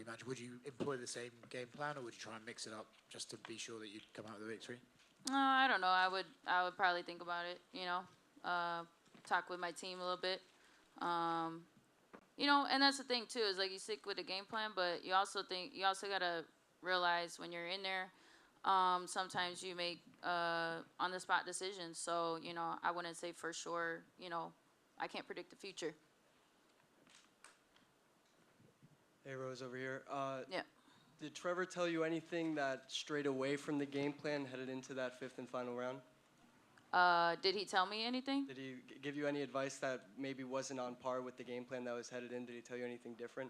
rematch, would you employ the same game plan, or would you try and mix it up just to be sure that you'd come out with a victory? I don't know. I would probably think about it. You know, talk with my team a little bit. You know, and that's the thing too, is like you stick with the game plan, but you also gotta realize when you're in there, sometimes you make on the spot decisions. So you know, I wouldn't say for sure. You know, I can't predict the future. Hey, Rose over here. Yeah. Did Trevor tell you anything that strayed away from the game plan headed into that 5th and final round? Did he tell me anything? Did he give you any advice that maybe wasn't on par with the game plan that was headed in? Did he tell you anything different?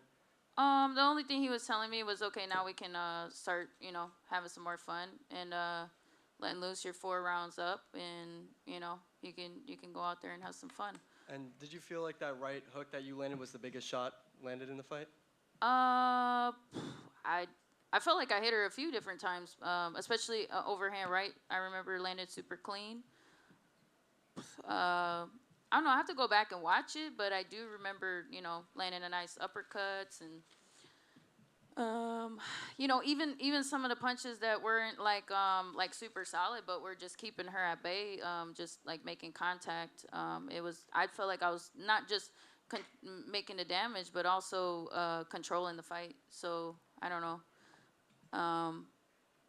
The only thing he was telling me was, okay, now we can start, you know, having some more fun and letting loose your 4 rounds up, and you know, you can go out there and have some fun. And did you feel like that right hook that you landed was the biggest shot landed in the fight? I felt like I hit her a few different times, especially overhand right. I remember landed super clean. I don't know. I have to go back and watch it, but I do remember, you know, landing a nice uppercuts and, you know, even some of the punches that weren't like super solid, but were just keeping her at bay, just like making contact. I felt like I was not just making the damage, but also controlling the fight. So I don't know.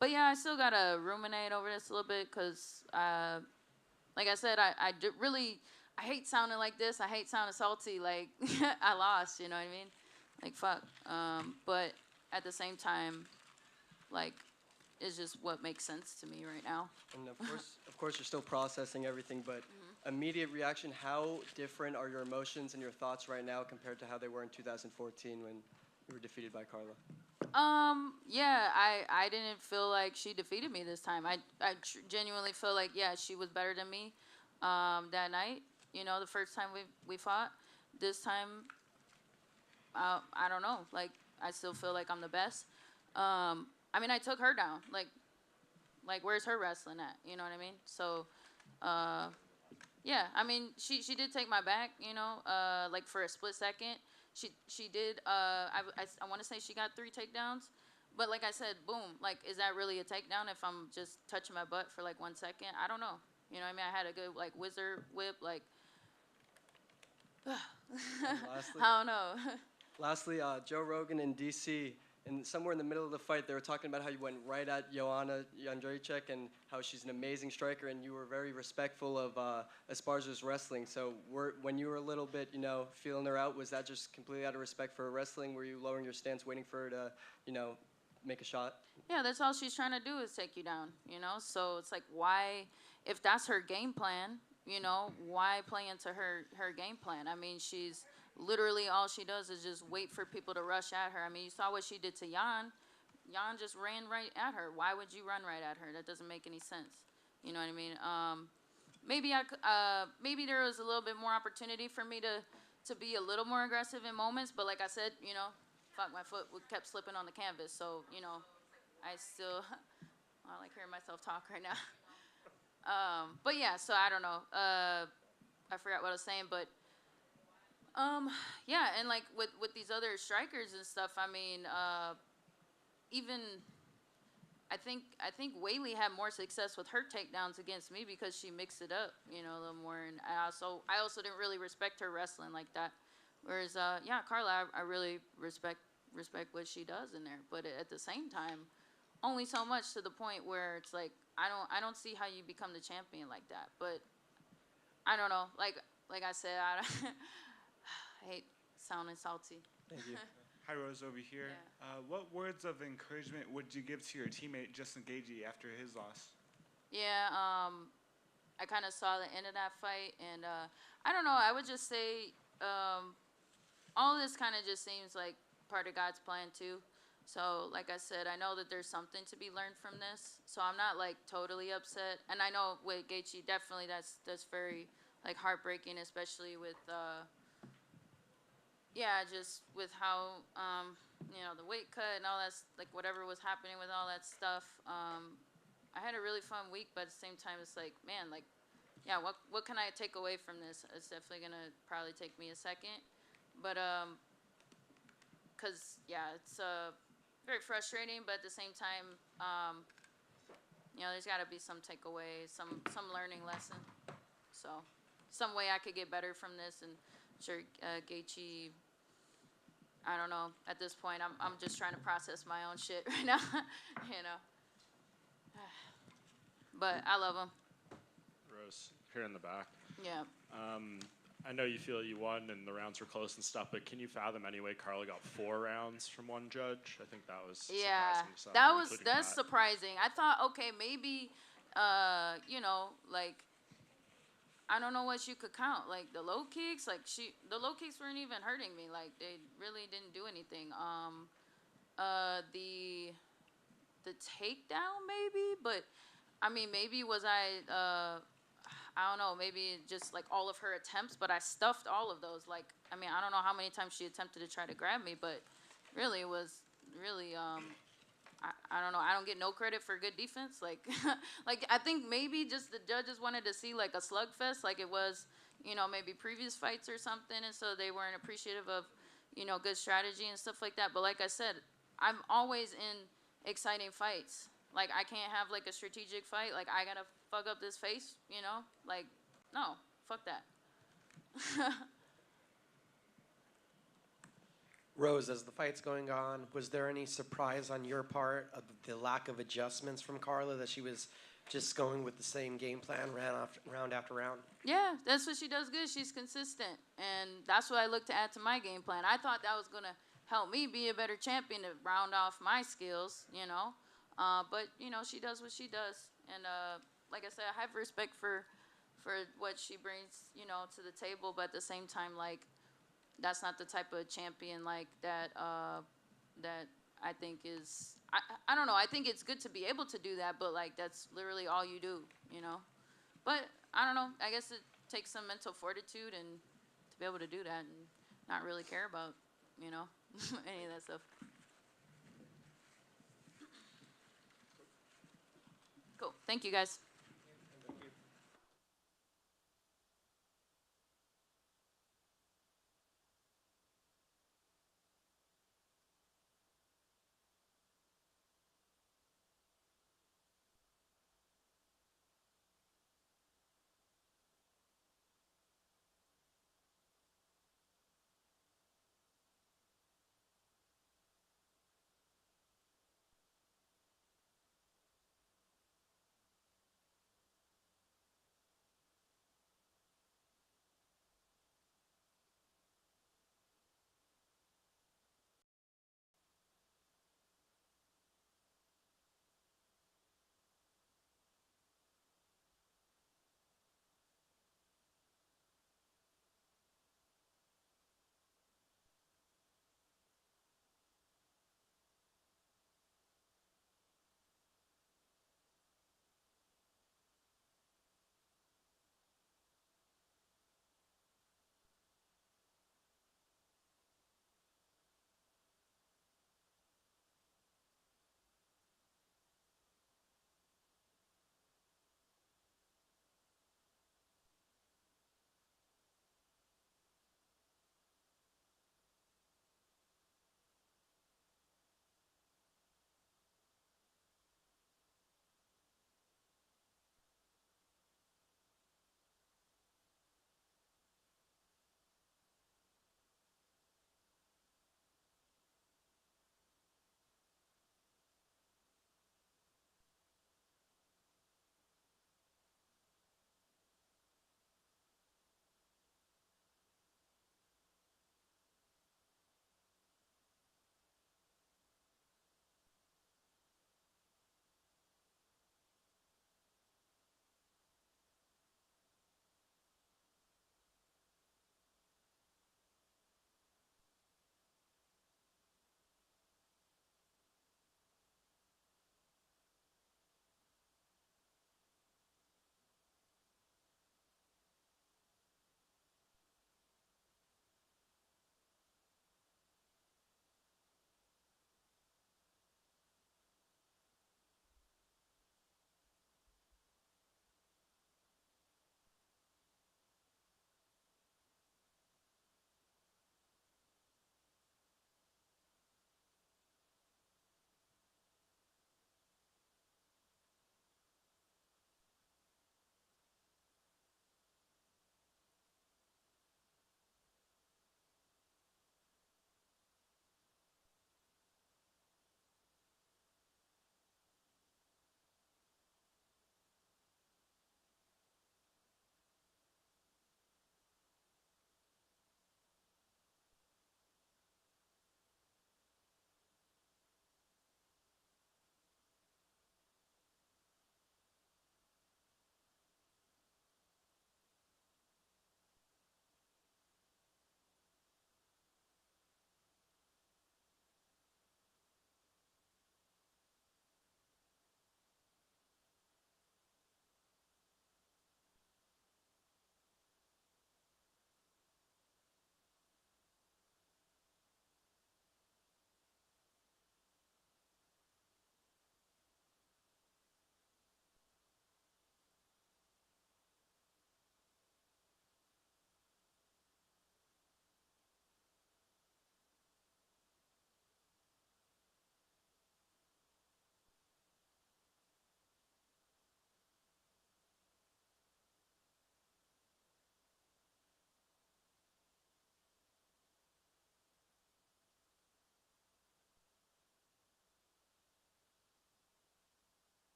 But yeah, I still gotta ruminate over this a little bit, because like I said, I hate sounding like this. I hate sounding salty. Like I lost, you know what I mean? Like fuck. But at the same time, like it's just what makes sense to me right now. And of course, you're still processing everything. But immediate reaction: how different are your emotions and your thoughts right now compared to how they were in 2014 when you were defeated by Carla? Yeah, I didn't feel like she defeated me this time. I genuinely feel like, yeah, she was better than me that night. You know, the first time we fought. This time, I don't know. Like, I still feel like I'm the best. I mean, I took her down. Like where's her wrestling at? You know what I mean? So, yeah, I mean, she did take my back, you know, like for a split second. She did, I want to say she got 3 takedowns. But like I said, boom, like, is that really a takedown if I'm just touching my butt for like 1 second? I don't know. You know what I mean? I had a good, like, whizzer whip, like, lastly, I don't know. Lastly, Joe Rogan in D.C., and somewhere in the middle of the fight, they were talking about how you went right at Joanna Jędrzejczyk and how she's an amazing striker, and you were very respectful of Esparza's wrestling. So when you were a little bit, you know, feeling her out, was that just completely out of respect for her wrestling? Were you lowering your stance, waiting for her to, you know, make a shot? Yeah, that's all she's trying to do is take you down, you know? So it's like, why, if that's her game plan, you know, why play into her game plan? I mean, she's literally, all she does is just wait for people to rush at her. I mean, you saw what she did to Jan. Jan just ran right at her. Why would you run right at her? That doesn't make any sense. You know what I mean? Maybe there was a little bit more opportunity for me to be a little more aggressive in moments. But like I said, you know, fuck, my foot kept slipping on the canvas. So, you know, I still, I like hearing myself talk right now. But yeah, so I don't know. I forgot what I was saying, but yeah, and like with these other strikers and stuff, I mean, even I think Whaley had more success with her takedowns against me because she mixed it up, you know, a little more. And I also didn't really respect her wrestling like that. Whereas, yeah, Carla, I really respect what she does in there. But at the same time, only so much, to the point where it's like I don't see how you become the champion like that. But I don't know. Like I said, I hate sounding salty. Thank you. Hi, Rose, over here. Yeah. What words of encouragement would you give to your teammate Justin Gagey after his loss? Yeah, I kind of saw the end of that fight, and I don't know. I would just say all this kind of just seems like part of God's plan too. So, like I said, I know that there's something to be learned from this. So I'm not like totally upset. And I know with Gaethje, definitely that's very like heartbreaking, especially with yeah, just with how you know, the weight cut and all that, like whatever was happening with all that stuff. I had a really fun week, but at the same time, it's like, man, like, yeah, what can I take away from this? It's definitely gonna probably take me a second, but because yeah, it's very frustrating, but at the same time, you know, there's got to be some takeaway, some learning lesson. So, some way I could get better from this, and I'm sure Gaethje. I don't know. At this point, I'm just trying to process my own shit right now, you know. But I love him. Rose, here in the back. Yeah. I know you feel you won and the rounds were close and stuff, but can you fathom anyway Carla got 4 rounds from one judge? I think that was Yeah, surprising to some, that's Pat. surprising. I thought, okay, maybe, you know, like, I don't know what you could count. Like the low kicks, the low kicks weren't even hurting me. Like they really didn't do anything. The takedown maybe, but I mean maybe was I don't know, maybe just like all of her attempts, but I stuffed all of those. Like I mean I don't know how many times she attempted to try to grab me, but really it was really I don't know. I don't get no credit for good defense. Like, like I think maybe just the judges wanted to see like a slugfest, like it was, you know, maybe previous fights or something, and so they weren't appreciative of, you know, good strategy and stuff like that. But like I said, I'm always in exciting fights. Like I can't have like a strategic fight. Like I gotta fuck up this face, you know? Like, no, fuck that. Rose, as the fight's going on, was there any surprise on your part of the lack of adjustments from Carla, that she was just going with the same game plan round after round? Yeah, that's what she does good. She's consistent. And that's what I look to add to my game plan. I thought that was going to help me be a better champion to round off my skills, you know. But, you know, she does what she does. And like I said, I have respect for what she brings, you know, to the table. But at the same time, like, that's not the type of champion like that that I think is I don't know. I think it's good to be able to do that, but like that's literally all you do, you know. But I don't know. I guess it takes some mental fortitude and to be able to do that and not really care about, you know, any of that stuff. Cool. Thank you guys.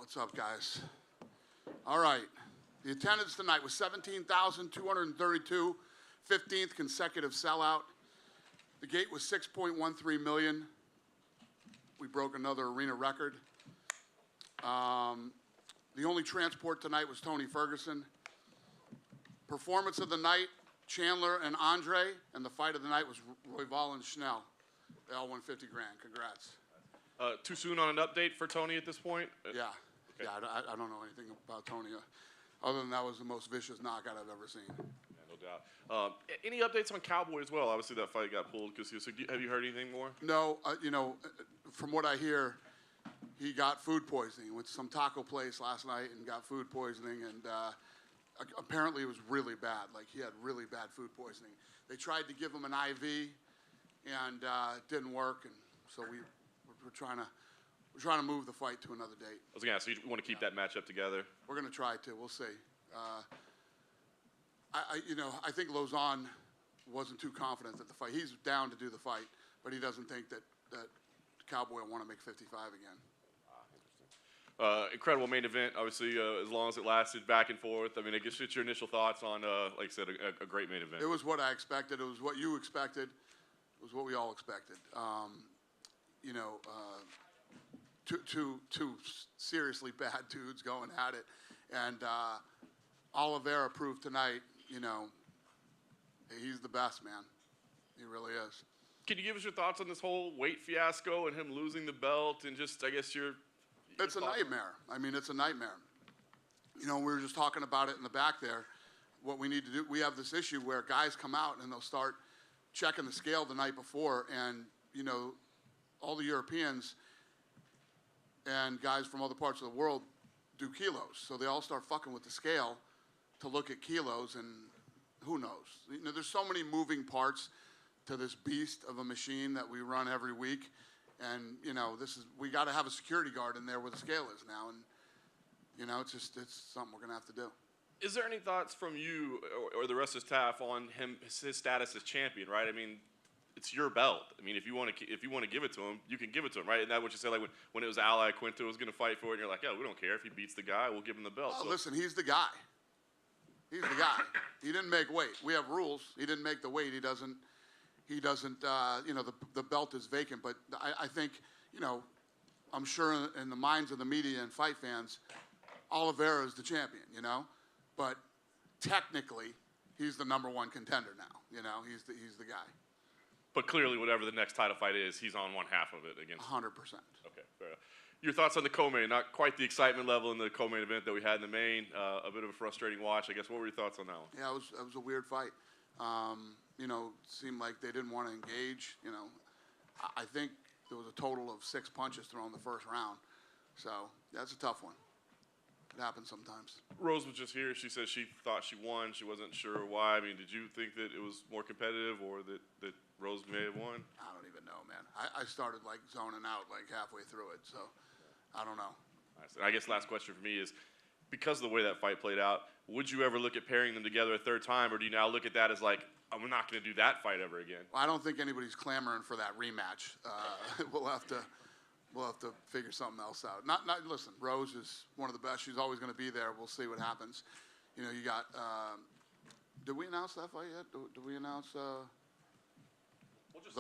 What's up, guys? All right. The attendance tonight was 17,232, 15th consecutive sellout. The gate was 6.13 million. We broke another arena record. The only transport tonight was Tony Ferguson. Performance of the night, Chandler and Andre, and the fight of the night was Royval and Schnell. They all won 50 grand. Congrats. Too soon on an update for Tony at this point? Yeah. Okay. Yeah, I don't know anything about Tony. Other than that was the most vicious knockout I've ever seen. Yeah, no doubt. Any updates on Cowboy as well? Obviously, that fight got pulled. Have you heard anything more? No, from what I hear, he got food poisoning. Went to some taco place last night and got food poisoning, and apparently it was really bad. Like, he had really bad food poisoning. They tried to give him an IV, and it didn't work, and so we're trying to move the fight to another date. I was going to ask, so you want to keep that matchup together? We're going to try to. We'll see. I think Lozon wasn't too confident that the fight. He's down to do the fight, but he doesn't think that Cowboy will want to make 55 again. Incredible main event, obviously, as long as it lasted, back and forth. I mean, I guess just your initial thoughts on, like I said, a great main event. It was what I expected. It was what you expected. It was what we all expected. Two seriously bad dudes going at it. And Oliveira proved tonight, he's the best, man. He really is. Can you give us your thoughts on this whole weight fiasco and him losing the belt and just, I guess, your It's a nightmare. I mean, it's a nightmare. We were just talking about it in the back there. What we need to do, we have this issue where guys come out and they'll start checking the scale the night before, and, all the Europeans and guys from other parts of the world do kilos. So they all start fucking with the scale to look at kilos, and who knows? There's so many moving parts to this beast of a machine that we run every week. And, we got to have a security guard in there where the scale is now. And, it's something we're going to have to do. Is there any thoughts from you or the rest of the staff on his status as champion, right? I mean, it's your belt. I mean, if you want to give it to him, you can give it to him, right? And that's what you said, like when it was Ally Quinto was going to fight for it, and you're like, yeah, we don't care if he beats the guy, we'll give him the belt. Oh, listen, he's the guy. He's the guy. He didn't make weight. We have rules. He didn't make the weight. He doesn't. The belt is vacant. But I think, I'm sure in the minds of the media and fight fans, Oliveira is the champion. But technically, he's the #1 contender now. He's the guy. But clearly, whatever the next title fight is, he's on one half of it against. 100%. Okay, fair enough. Your thoughts on the co-main? Not quite the excitement level in the co-main event that we had in the main. A bit of a frustrating watch, I guess. What were your thoughts on that one? Yeah, it was a weird fight. Seemed like they didn't want to engage. I think there was a total of 6 punches thrown the first round. So that's a tough one. It happens sometimes. Rose was just here. She said she thought she won. She wasn't sure why. I mean, did you think that it was more competitive or that Rose may have won? I don't even know, man. I started zoning out halfway through it, so I don't know. I guess last question for me is, because of the way that fight played out, would you ever look at pairing them together a third time, or do you now look at that as I'm not going to do that fight ever again? Well, I don't think anybody's clamoring for that rematch. We'll have to figure something else out. Listen, Rose is one of the best. She's always going to be there. We'll see what happens. You got. Did we announce that fight yet? Did we announce the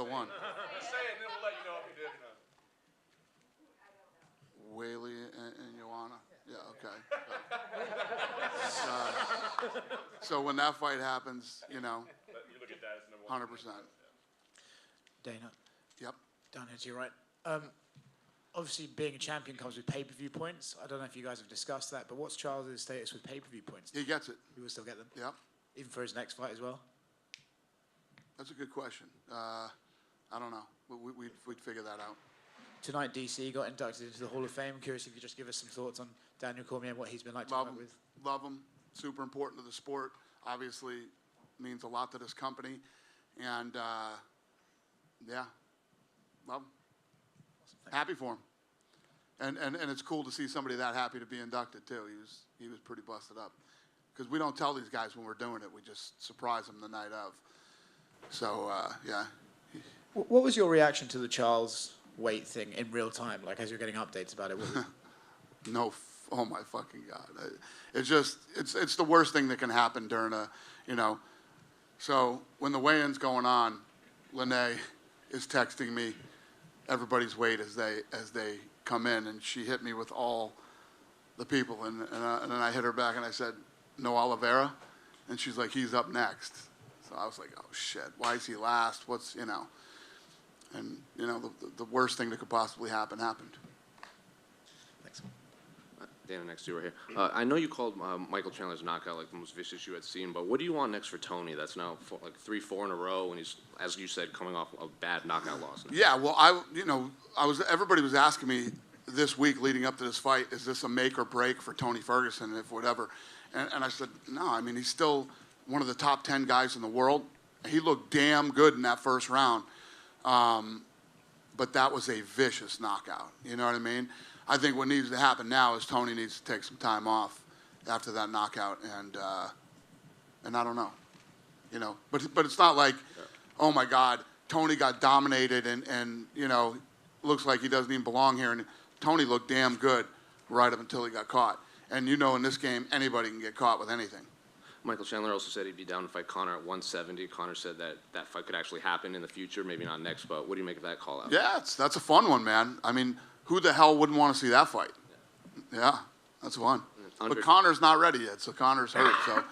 one? Just say it, and then we'll let you know if we did or not. Whaley and Joanna. Yeah. Okay. So when that fight happens, You look at that as #1. 100%. Dana. Yep. Down here to your right. Obviously, being a champion comes with pay-per-view points. I don't know if you guys have discussed that, but what's Charles' status with pay-per-view points? He gets it. He will still get them? Yep. Even for his next fight as well? That's a good question. I don't know. We'd figure that out. Tonight, DC got inducted into the Hall of Fame. I'm curious if you could just give us some thoughts on Daniel Cormier and what he's been like to work with. Love him. Super important to the sport. Obviously, means a lot to this company. And, yeah, love him. Awesome, happy for him. And it's cool to see somebody that happy to be inducted, too. He was pretty busted up. Because we don't tell these guys when we're doing it. We just surprise them the night of. So, yeah. What was your reaction to the Charles weight thing in real time, as you're getting updates about it? No oh my fucking God. It's the worst thing that can happen during a, you know. So when the weigh-in's going on, Lene is texting me everybody's weight as they come in, and she hit me with all the people, and then I hit her back and I said, no Oliveira? And she's like, he's up next. So I was like, oh shit, why is he last? What's, you know? And, you know, the worst thing that could possibly happen happened. Thanks. Dana, next to you right here. I know you called Michael Chandler's knockout like the most vicious you had seen, but what do you want next for Tony? That's now like 3-4 in a row, and he's, as you said, coming off a bad knockout loss. Yeah, well, everybody was asking me this week leading up to this fight, is this a make or break for Tony Ferguson, if whatever? And I said, no, I mean, he's still one of the top 10 guys in the world. He looked damn good in that first round. But that was a vicious knockout. You know what I mean? I think what needs to happen now is Tony needs to take some time off after that knockout, and I don't know, you know. But it's not like, oh my God, Tony got dominated and you know, looks like he doesn't even belong here. And Tony looked damn good right up until he got caught. And you know, in this game, anybody can get caught with anything. Michael Chandler also said he'd be down to fight Conor at 170. Conor said that fight could actually happen in the future, maybe not next, but what do you make of that call out? Yeah, that's a fun one, man. I mean, who the hell wouldn't want to see that fight? Yeah, that's fun. But Conor's not ready yet, so Conor's hurt. So,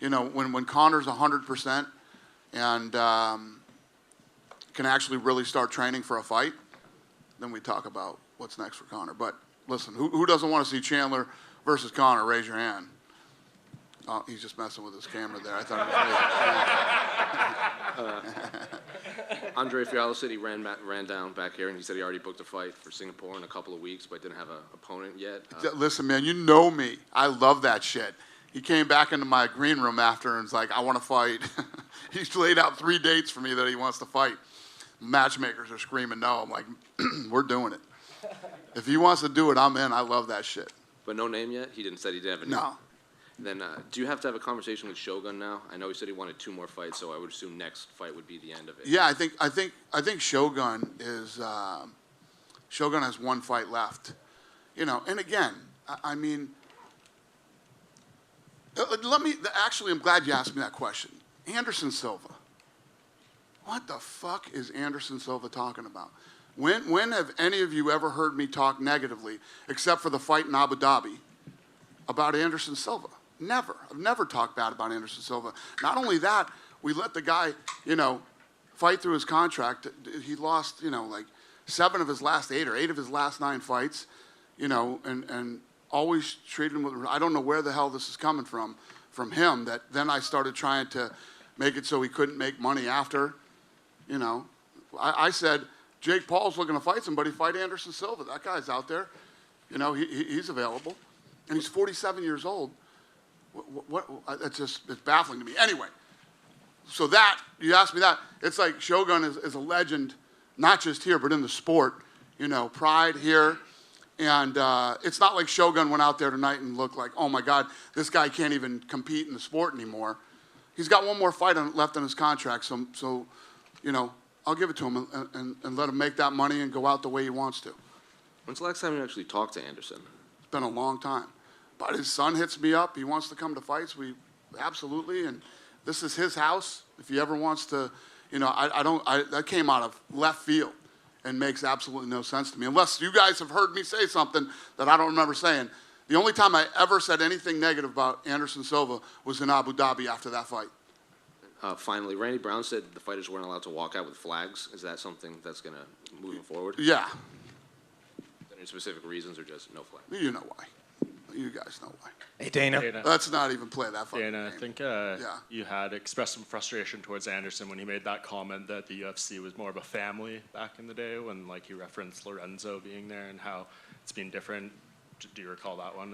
you know, when Conor's 100% and can actually really start training for a fight, then we talk about what's next for Conor. But listen, who doesn't want to see Chandler versus Conor? Raise your hand. Oh, he's just messing with his camera there. I thought it was me. Andre Fiallo said he ran down back here, and he said he already booked a fight for Singapore in a couple of weeks, but didn't have an opponent yet. Listen, man, you know me. I love that shit. He came back into my green room after and was like, I want to fight. He's laid out 3 dates for me that he wants to fight. Matchmakers are screaming no. I'm like, we're doing it. If he wants to do it, I'm in. I love that shit. But no name yet? He didn't say he didn't have a name? No. Then do you have to have a conversation with Shogun now? I know he said he wanted 2 more fights, so I would assume next fight would be the end of it. Yeah, I think Shogun is Shogun has 1 fight left. You know, and again, I mean, I'm glad you asked me that question. Anderson Silva. What the fuck is Anderson Silva talking about? When have any of you ever heard me talk negatively, except for the fight in Abu Dhabi, about Anderson Silva? Never. I've never talked bad about Anderson Silva. Not only that, we let the guy, you know, fight through his contract. He lost, you know, like 7 of his last 8 or 8 of his last 9 fights, you know, and always treated him with, I don't know where the hell this is coming from him, that then I started trying to make it so he couldn't make money after, you know. I said, Jake Paul's looking to fight somebody, fight Anderson Silva. That guy's out there. You know, he's available. And he's 47 years old. It's baffling to me. Anyway, so that, you asked me that, it's like Shogun is a legend, not just here, but in the sport. You know, pride here. And it's not like Shogun went out there tonight and looked like, oh my God, this guy can't even compete in the sport anymore. He's got 1 more fight left on his contract, so you know, I'll give it to him and let him make that money and go out the way he wants to. When's the last time you actually talked to Anderson? It's been a long time. But his son hits me up. He wants to come to fights. We absolutely, and this is his house. If he ever wants to, you know, that came out of left field and makes absolutely no sense to me. Unless you guys have heard me say something that I don't remember saying. The only time I ever said anything negative about Anderson Silva was in Abu Dhabi after that fight. Finally, Randy Brown said the fighters weren't allowed to walk out with flags. Is that something that's going to move forward? Yeah. Any specific reasons or just no flag? You know why. You guys know why. Hey, Dana. Let's not even play that fucking Dana, game. I think you had expressed some frustration towards Anderson when he made that comment that the UFC was more of a family back in the day, when like he referenced Lorenzo being there and how it's been different. Do you recall that one?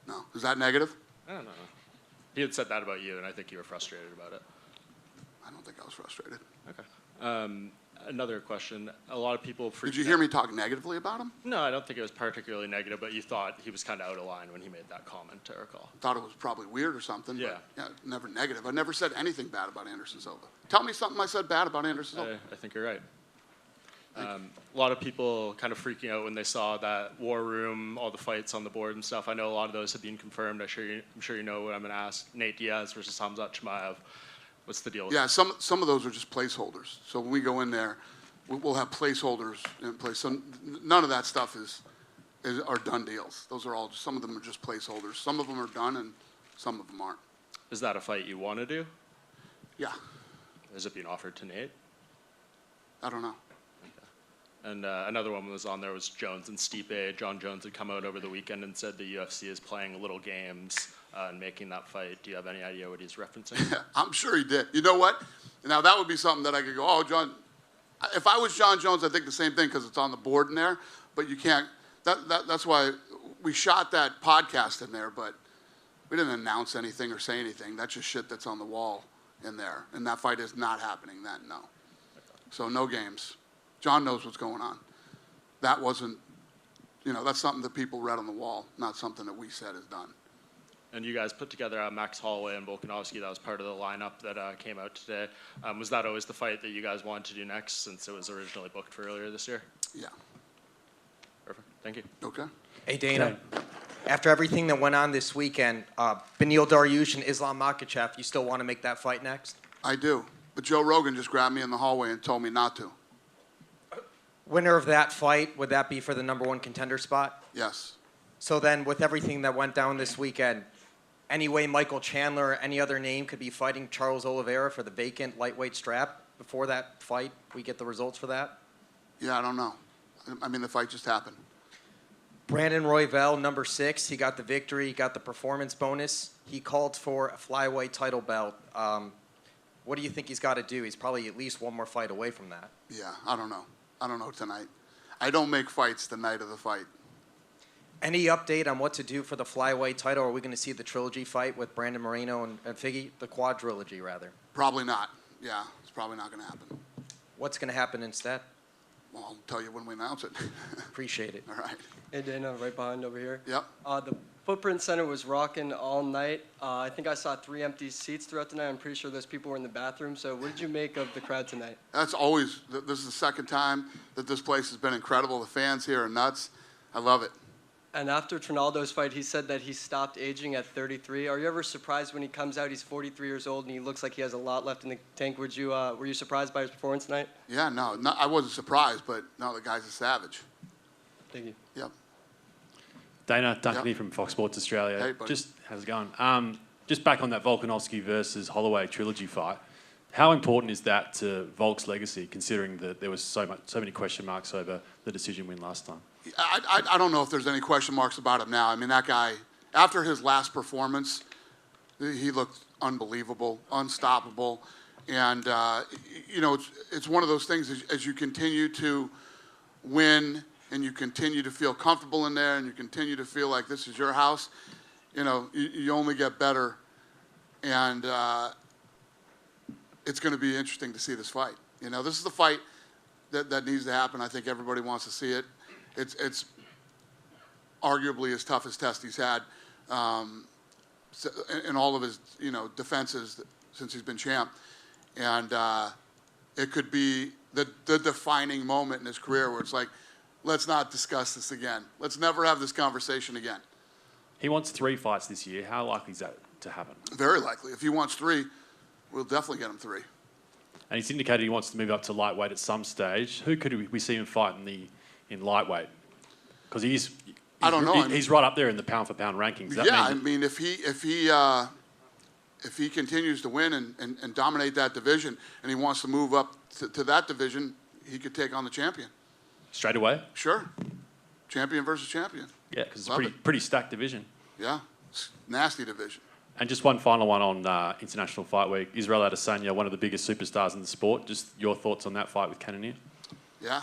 No. Is that negative? I don't know. He had said that about you, and I think you were frustrated about it. I don't think I was frustrated. Okay. Another question. A lot of people... Did you hear me talk negatively about him? No, I don't think it was particularly negative, but you thought he was kind of out of line when he made that comment, I recall. Thought it was probably weird or something. Yeah. But yeah, never negative. I never said anything bad about Anderson Silva. Tell me something I said bad about Anderson Silva. I think you're right. A lot of people kind of freaking out when they saw that War Room, all the fights on the board and stuff. I know a lot of those have been confirmed. I'm sure you know what I'm going to ask. Nate Diaz versus Khamzat Chimaev. What's the deal with Yeah, some of those are just placeholders. So when we go in there, we'll have placeholders in place. So none of that stuff are done deals. Those are all just, some of them are just placeholders. Some of them are done and some of them aren't. Is that a fight you want to do? Yeah, Is it being offered to Nate? I don't know. And another one was on there was Jones and Stipe. John Jones had come out over the weekend and said the UFC is playing little games and making that fight. Do you have any idea what he's referencing? I'm sure he did. You know what? Now that would be something that I could go, oh, John. If I was John Jones, I'd think the same thing because it's on the board in there. But you can't. That's why we shot that podcast in there, but we didn't announce anything or say anything. That's just shit that's on the wall in there. And that fight is not happening then, no. So no games. John knows what's going on. That wasn't, that's something that people read on the wall, not something that we said is done. And you guys put together Max Holloway and Volkanovsky. That was part of the lineup that came out today. Was that always the fight that you guys wanted to do next since it was originally booked for earlier this year? Yeah. Perfect. Thank you. Okay. Hey, Dana. After everything that went on this weekend, Beneil Dariush and Islam Makhachev, you still want to make that fight next? I do. But Joe Rogan just grabbed me in the hallway and told me not to. Winner of that fight, would that be for the #1 contender spot? Yes. So then, with everything that went down this weekend, any way Michael Chandler or any other name could be fighting Charles Oliveira for the vacant lightweight strap before that fight, we get the results for that? Yeah, I don't know. I mean, the fight just happened. Brandon Royval, #6, he got the victory, he got the performance bonus. He called for a flyweight title belt. What do you think he's got to do? He's probably at least one more fight away from that. Yeah, I don't know. I don't know tonight. I don't make fights the night of the fight. Any update on what to do for the flyweight title? Are we going to see the trilogy fight with Brandon Moreno and Figgy? The quadrilogy, rather. Probably not. Yeah, it's probably not going to happen. What's going to happen instead? Well, I'll tell you when we announce it. Appreciate it. All right. Hey, Dana, right behind over here. Yep. The Footprint Center was rocking all night. I think I saw 3 empty seats throughout the night. I'm pretty sure those people were in the bathroom. So what did you make of the crowd tonight? That's always, this is the second time that this place has been incredible. The fans here are nuts. I love it. And after Trinaldo's fight, he said that he stopped aging at 33. Are you ever surprised when he comes out, he's 43 years old, and he looks like he has a lot left in the tank? Were you surprised by his performance tonight? Yeah, no, I wasn't surprised, but no, the guy's a savage. Thank you. Yep. Dana Duncany from Fox Sports Australia. Hey, buddy. How's it going? Just back on that Volkanovsky versus Holloway trilogy fight. How important is that to Volk's legacy, considering that there was so many question marks over the decision win last time? I don't know if there's any question marks about him now. I mean, that guy, after his last performance, he looked unbelievable, unstoppable. And, it's one of those things as you continue to win and you continue to feel comfortable in there and you continue to feel like this is your house, you only get better. And it's going to be interesting to see this fight. This is the fight that needs to happen. I think everybody wants to see it. It's arguably his toughest test he's had in all of his defenses since he's been champ, and it could be the defining moment in his career where it's like, let's not discuss this again. Let's never have this conversation again. He wants 3 fights this year. How likely is that to happen? Very likely. If he wants 3, we'll definitely get him 3. And he's indicated he wants to move up to lightweight at some stage. Who could we see him fight in lightweight? Because I don't know. He's right up there in the pound for pound rankings. I mean, if he continues to win and dominate that division, and he wants to move up to that division, he could take on the champion. Straight away? Sure. Champion versus champion. Yeah, because it's a pretty stacked division. Yeah, it's a nasty division. And just one final one on International Fight Week. Israel Adesanya, one of the biggest superstars in the sport. Just your thoughts on that fight with Cannonier? Yeah,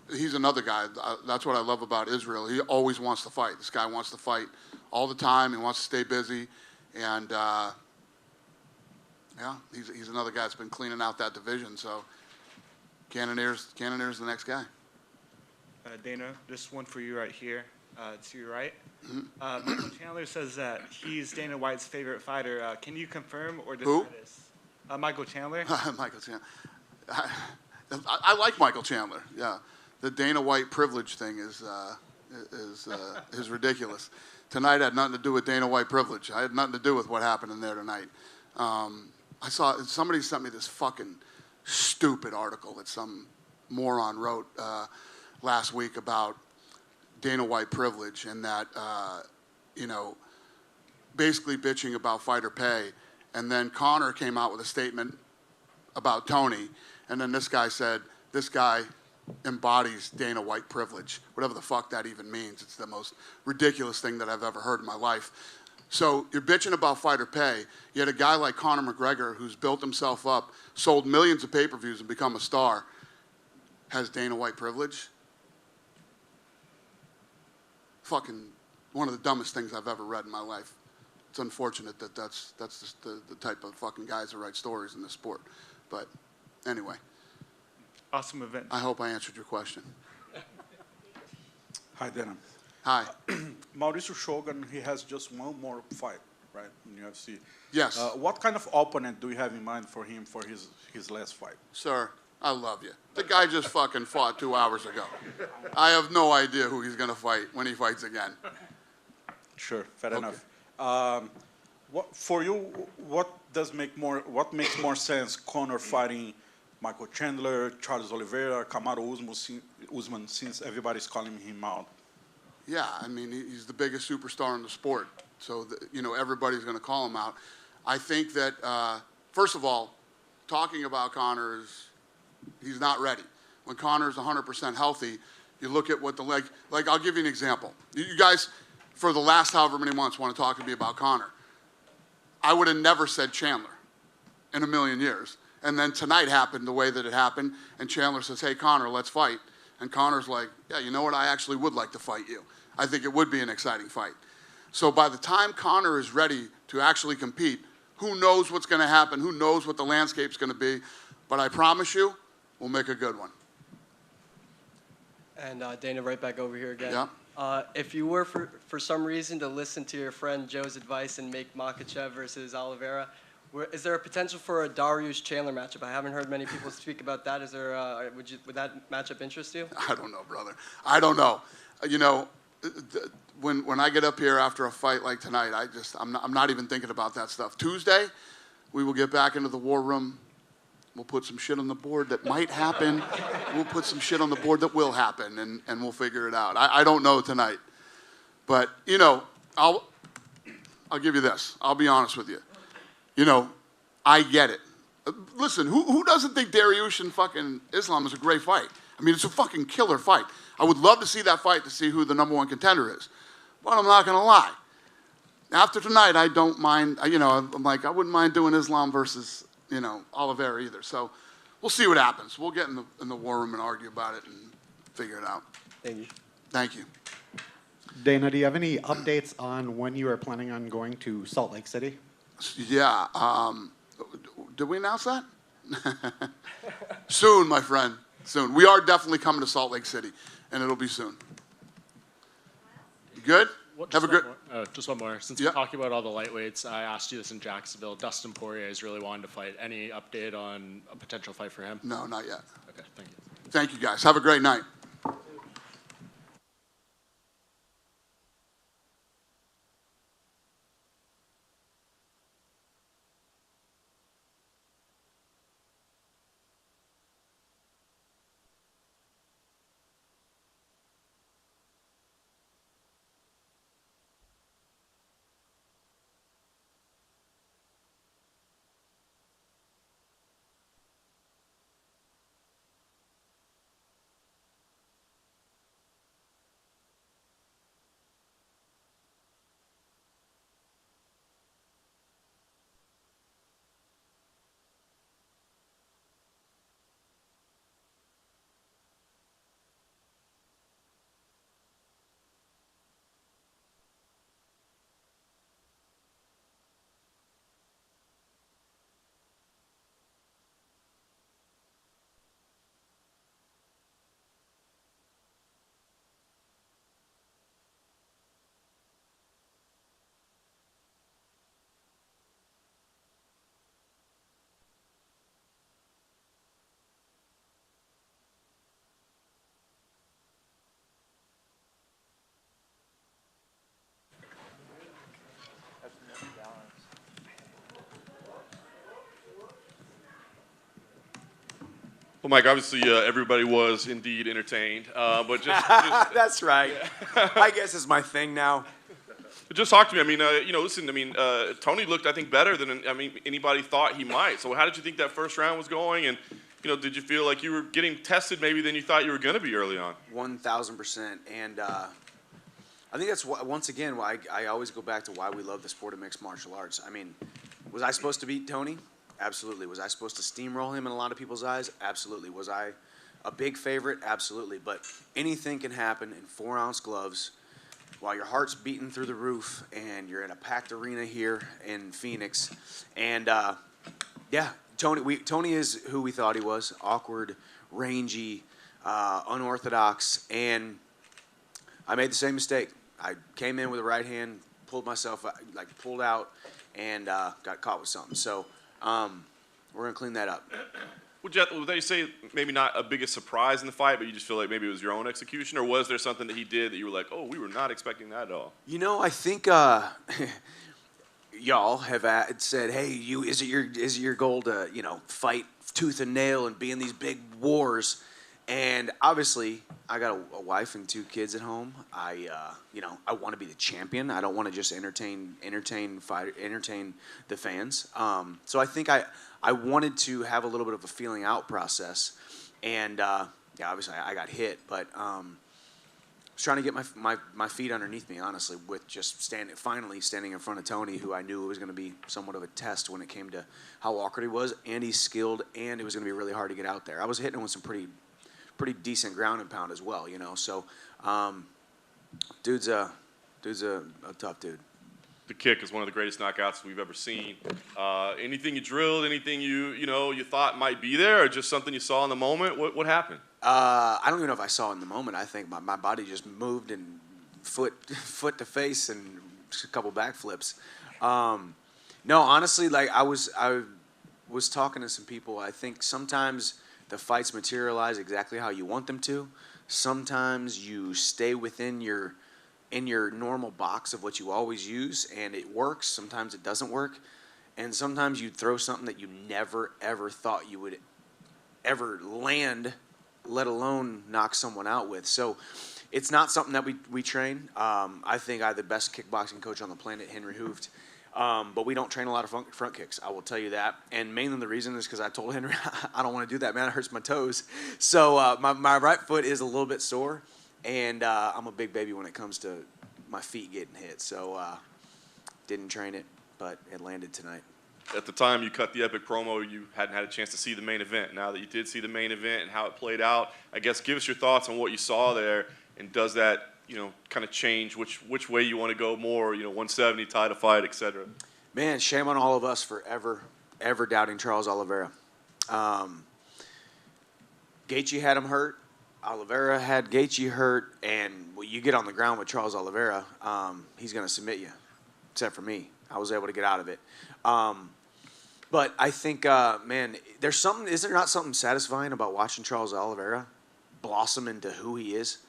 he's another guy. That's what I love about Israel. He always wants to fight. This guy wants to fight all the time. He wants to stay busy. And, he's another guy that's been cleaning out that division. So Cannonier's the next guy. Dana, this one for you right here, to your right. Michael Chandler says that he's Dana White's favorite fighter. Can you confirm or deny this? Michael Chandler? Michael Chandler. I like Michael Chandler. Yeah, the Dana White privilege thing is ridiculous. Tonight had nothing to do with Dana White privilege. I had nothing to do with what happened in there tonight. I saw somebody sent me this fucking stupid article that some moron wrote last week about Dana White privilege, and that basically bitching about fighter pay. And then Conor came out with a statement about Tony, and then this guy said, this guy embodies Dana White privilege, whatever the fuck that even means. It's the most ridiculous thing that I've ever heard in my life. So you're bitching about fighter pay, yet a guy like Conor McGregor, who's built himself up, sold millions of pay-per-views and become a star, has Dana White privilege? Fucking one of the dumbest things I've ever read in my life. It's unfortunate that that's just the type of fucking guys that write stories in this sport. But anyway. Awesome event. I hope I answered your question. Hi, Dana. Hi. Mauricio Shogun, he has just one more fight, right, in UFC. Yes. What kind of opponent do you have in mind for him for his last fight? Sir, I love you. The guy just fucking fought 2 hours ago. I have no idea who he's going to fight when he fights again. Sure, fair enough. For you, what makes more sense, Conor fighting Michael Chandler, Charles Oliveira, Kamaru Usman, since everybody's calling him out? Yeah, I mean, he's the biggest superstar in the sport. So, everybody's going to call him out. I think that, first of all, talking about Conor he's not ready. When Conor's 100% healthy, you look at what like I'll give you an example. You guys, for the last however many months, want to talk to me about Conor. I would have never said Chandler in a million years. And then tonight happened the way that it happened, and Chandler says, hey, Conor, let's fight. And Conor's like, yeah, you know what? I actually would like to fight you. I think it would be an exciting fight. So by the time Conor is ready to actually compete, who knows what's going to happen? Who knows what the landscape's going to be? But I promise you, we'll make a good one. And Dana, right back over here again. Yeah. If you were, for some reason, to listen to your friend Joe's advice and make Makhachev versus Oliveira, is there a potential for a Dariush Chandler matchup? I haven't heard many people speak about that. Is there? Would that matchup interest you? I don't know, brother. I don't know. When I get up here after a fight like tonight, I'm not even thinking about that stuff. Tuesday, we will get back into the war room. We'll put some shit on the board that might happen. We'll put some shit on the board that will happen, and we'll figure it out. I don't know tonight. But, I'll give you this. I'll be honest with you. I get it. Listen, who doesn't think Dariush and fucking Islam is a great fight? I mean, it's a fucking killer fight. I would love to see that fight to see who the #1 contender is. But I'm not going to lie. After tonight, I don't mind, I'm like, I wouldn't mind doing Islam versus, Oliveira either. So we'll see what happens. We'll get in the war room and argue about it and figure it out. Thank you. Thank you. Dana, do you have any updates on when you are planning on going to Salt Lake City? Yeah. Did we announce that? Soon, my friend. Soon. We are definitely coming to Salt Lake City, and it'll be soon. You good? Have a good. Just one more. Since we're talking about all the lightweights, I asked you this in Jacksonville. Dustin Poirier is really wanting to fight. Any update on a potential fight for him? No, not yet. Okay, thank you. Thank you, guys. Have a great night. Well, Mike, obviously everybody was indeed entertained, but just That's right. I guess it's my thing now. just talk to me. I mean, listen. I mean, Tony looked, I think, better than anybody thought he might. So, how did you think that first round was going? And did you feel like you were getting tested maybe than you thought you were going to be early on? 1,000%. And I think that's once again why I always go back to why we love the sport of mixed martial arts. I mean, was I supposed to beat Tony? Absolutely. Was I supposed to steamroll him in a lot of people's eyes? Absolutely. Was I a big favorite? Absolutely. But anything can happen in 4-ounce gloves while your heart's beating through the roof and you're in a packed arena here in Phoenix. And yeah, Tony is who we thought he was: awkward, rangy, unorthodox. And I made the same mistake. I came in with the right hand, pulled out, and got caught with something. So we're gonna clean that up. Would they say maybe not a biggest surprise in the fight, but you just feel like maybe it was your own execution, or was there something that he did that you were like, oh, we were not expecting that at all? I think y'all have said, hey, is it your goal to fight tooth and nail and be in these big wars? And obviously, I got a wife and 2 kids at home. I want to be the champion. I don't want to just entertain the fans. So I think I wanted to have a little bit of a feeling out process. And yeah, obviously I got hit, but I was trying to get my feet underneath me, honestly, with just finally standing in front of Tony, who I knew was going to be somewhat of a test when it came to how awkward he was, and he's skilled, and it was going to be really hard to get out there. I was hitting him with some pretty decent ground and pound as well, So, dude's a tough dude. The kick is one of the greatest knockouts we've ever seen. Anything you drilled, anything you thought might be there, or just something you saw in the moment? What happened? I don't even know if I saw it in the moment. I think my body just moved and foot to face and just a couple backflips. No, honestly, like I was talking to some people. I think sometimes the fights materialize exactly how you want them to. Sometimes you stay within your normal box of what you always use, and it works. Sometimes it doesn't work. And sometimes you throw something that you never, ever thought you would ever land, let alone knock someone out with. So it's not something that we train. I think I have the best kickboxing coach on the planet, Henry Hooft. But we don't train a lot of front kicks, I will tell you that. And mainly the reason is because I told Henry, I don't want to do that, man. It hurts my toes. So my right foot is a little bit sore, and I'm a big baby when it comes to my feet getting hit. So didn't train it, but it landed tonight. At the time you cut the epic promo, you hadn't had a chance to see the main event. Now that you did see the main event and how it played out, I guess give us your thoughts on what you saw there, and does that kind of change which way you want to go more, 170, title fight, etc. Man, shame on all of us for ever doubting Charles Oliveira. Gaethje had him hurt. Oliveira had Gaethje hurt, and when you get on the ground with Charles Oliveira, he's going to submit you, except for me. I was able to get out of it. But I think, man, is there not something satisfying about watching Charles Oliveira blossom into who he is?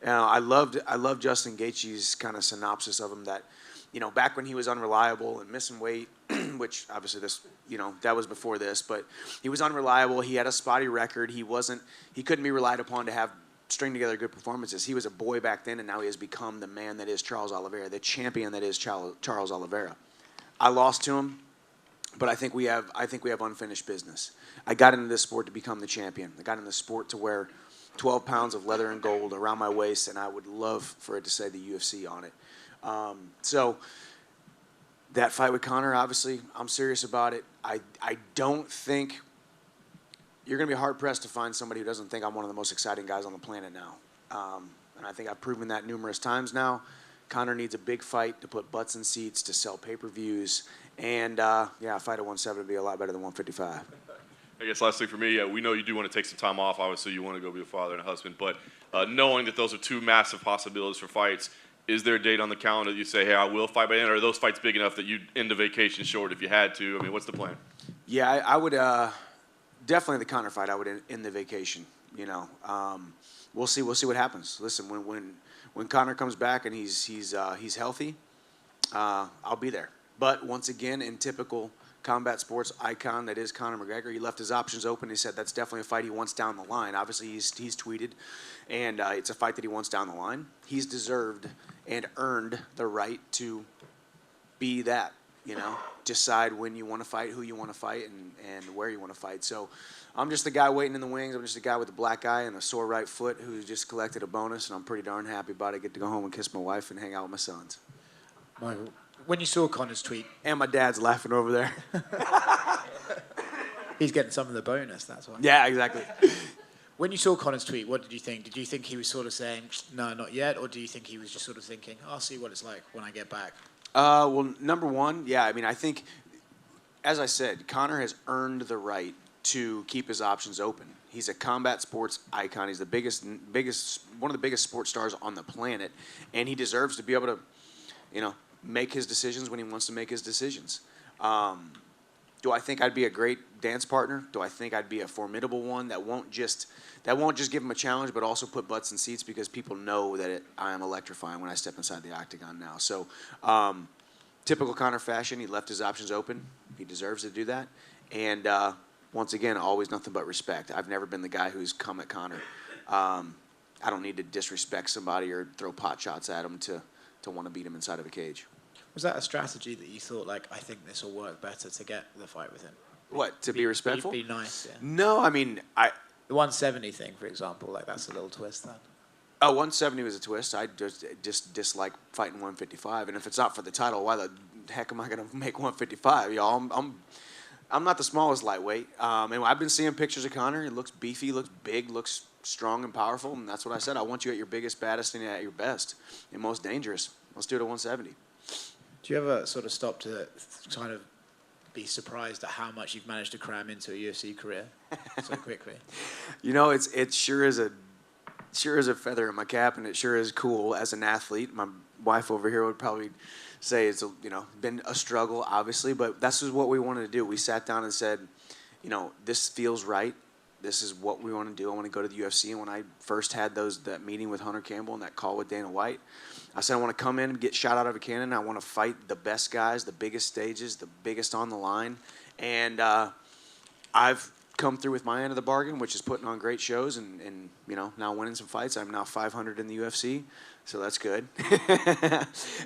I loved Justin Gaethje's kind of synopsis of him, that, back when he was unreliable and missing weight, which obviously that was before this, but he was unreliable. He had a spotty record. He couldn't be relied upon to string together good performances. He was a boy back then, and now he has become the man that is Charles Oliveira, the champion that is Charles Oliveira. I lost to him, but I think we have unfinished business. I got into this sport to become the champion. I got into the sport to wear 12 pounds of leather and gold around my waist, and I would love for it to say the UFC on it. So that fight with Conor, obviously, I'm serious about it. I don't think you're going to be hard-pressed to find somebody who doesn't think I'm one of the most exciting guys on the planet now. And I think I've proven that numerous times now. Conor needs a big fight to put butts in seats, to sell pay-per-views. And, a fight at 170 would be a lot better than 155. I guess lastly for me, we know you do want to take some time off. Obviously, you want to go be a father and a husband. But knowing that those are 2 massive possibilities for fights, is there a date on the calendar that you say, hey, I will fight by then? Or are those fights big enough that you'd end the vacation short if you had to? I mean, what's the plan? Yeah, I would definitely the Conor fight. I would end the vacation. We'll see what happens. Listen, when Conor comes back and he's healthy, I'll be there. But once again, in typical combat sports icon that is Conor McGregor. He left his options open. He said that's definitely a fight he wants down the line. Obviously, he's tweeted, and it's a fight that he wants down the line. He's deserved and earned the right to be that, you know, decide when you want to fight, who you want to fight, and where you want to fight. So I'm just the guy waiting in the wings. I'm just the guy with the black eye and a sore right foot who just collected a bonus, and I'm pretty darn happy about it. I get to go home and kiss my wife and hang out with my sons. Michael, when you saw Conor's tweet... And my dad's laughing over there. He's getting some of the bonus, that's why. Yeah, exactly. When you saw Conor's tweet, what did you think? Did you think he was sort of saying, no, not yet? Or do you think he was just sort of thinking, I'll see what it's like when I get back? Well, number one, yeah, I mean, I think, as I said, Conor has earned the right to keep his options open. He's a combat sports icon. He's the one of the biggest sports stars on the planet, and he deserves to be able to, you know, make his decisions when he wants to make his decisions. Do I think I'd be a great dance partner? Do I think I'd be a formidable one that won't just give him a challenge, but also put butts in seats because people know that I am electrifying when I step inside the octagon now. So, typical Conor fashion, he left his options open. He deserves to do that. And once again, always nothing but respect. I've never been the guy who's come at Conor. I don't need to disrespect somebody or throw pot shots at him to want to beat him inside of a cage. Was that a strategy that you thought, like, I think this will work better to get the fight with him? What, to be respectful? Be nice, yeah. No, I mean, The 170 thing, for example, like, that's a little twist then. Oh, 170 was a twist. I just dislike fighting 155. And if it's not for the title, why the heck am I going to make 155? Y'all, I'm not the smallest lightweight. And I've been seeing pictures of Conor. He looks beefy, looks big, looks strong and powerful. And that's what I said. I want you at your biggest, baddest, and at your best and most dangerous. Let's do it at 170. Do you ever sort of stop to kind of be surprised at how much you've managed to cram into a UFC career so quickly? You know, it sure is a feather in my cap, and it sure is cool as an athlete. My wife over here would probably say it's been a struggle, obviously, but this is what we wanted to do. We sat down and said, you know, this feels right. This is what we want to do. I want to go to the UFC. And when I first had that meeting with Hunter Campbell and that call with Dana White, I said I want to come in and get shot out of a cannon. I want to fight the best guys, the biggest stages, the biggest on the line. And I've come through with my end of the bargain, which is putting on great shows and you know, now winning some fights. I'm now 500 in the UFC, so that's good.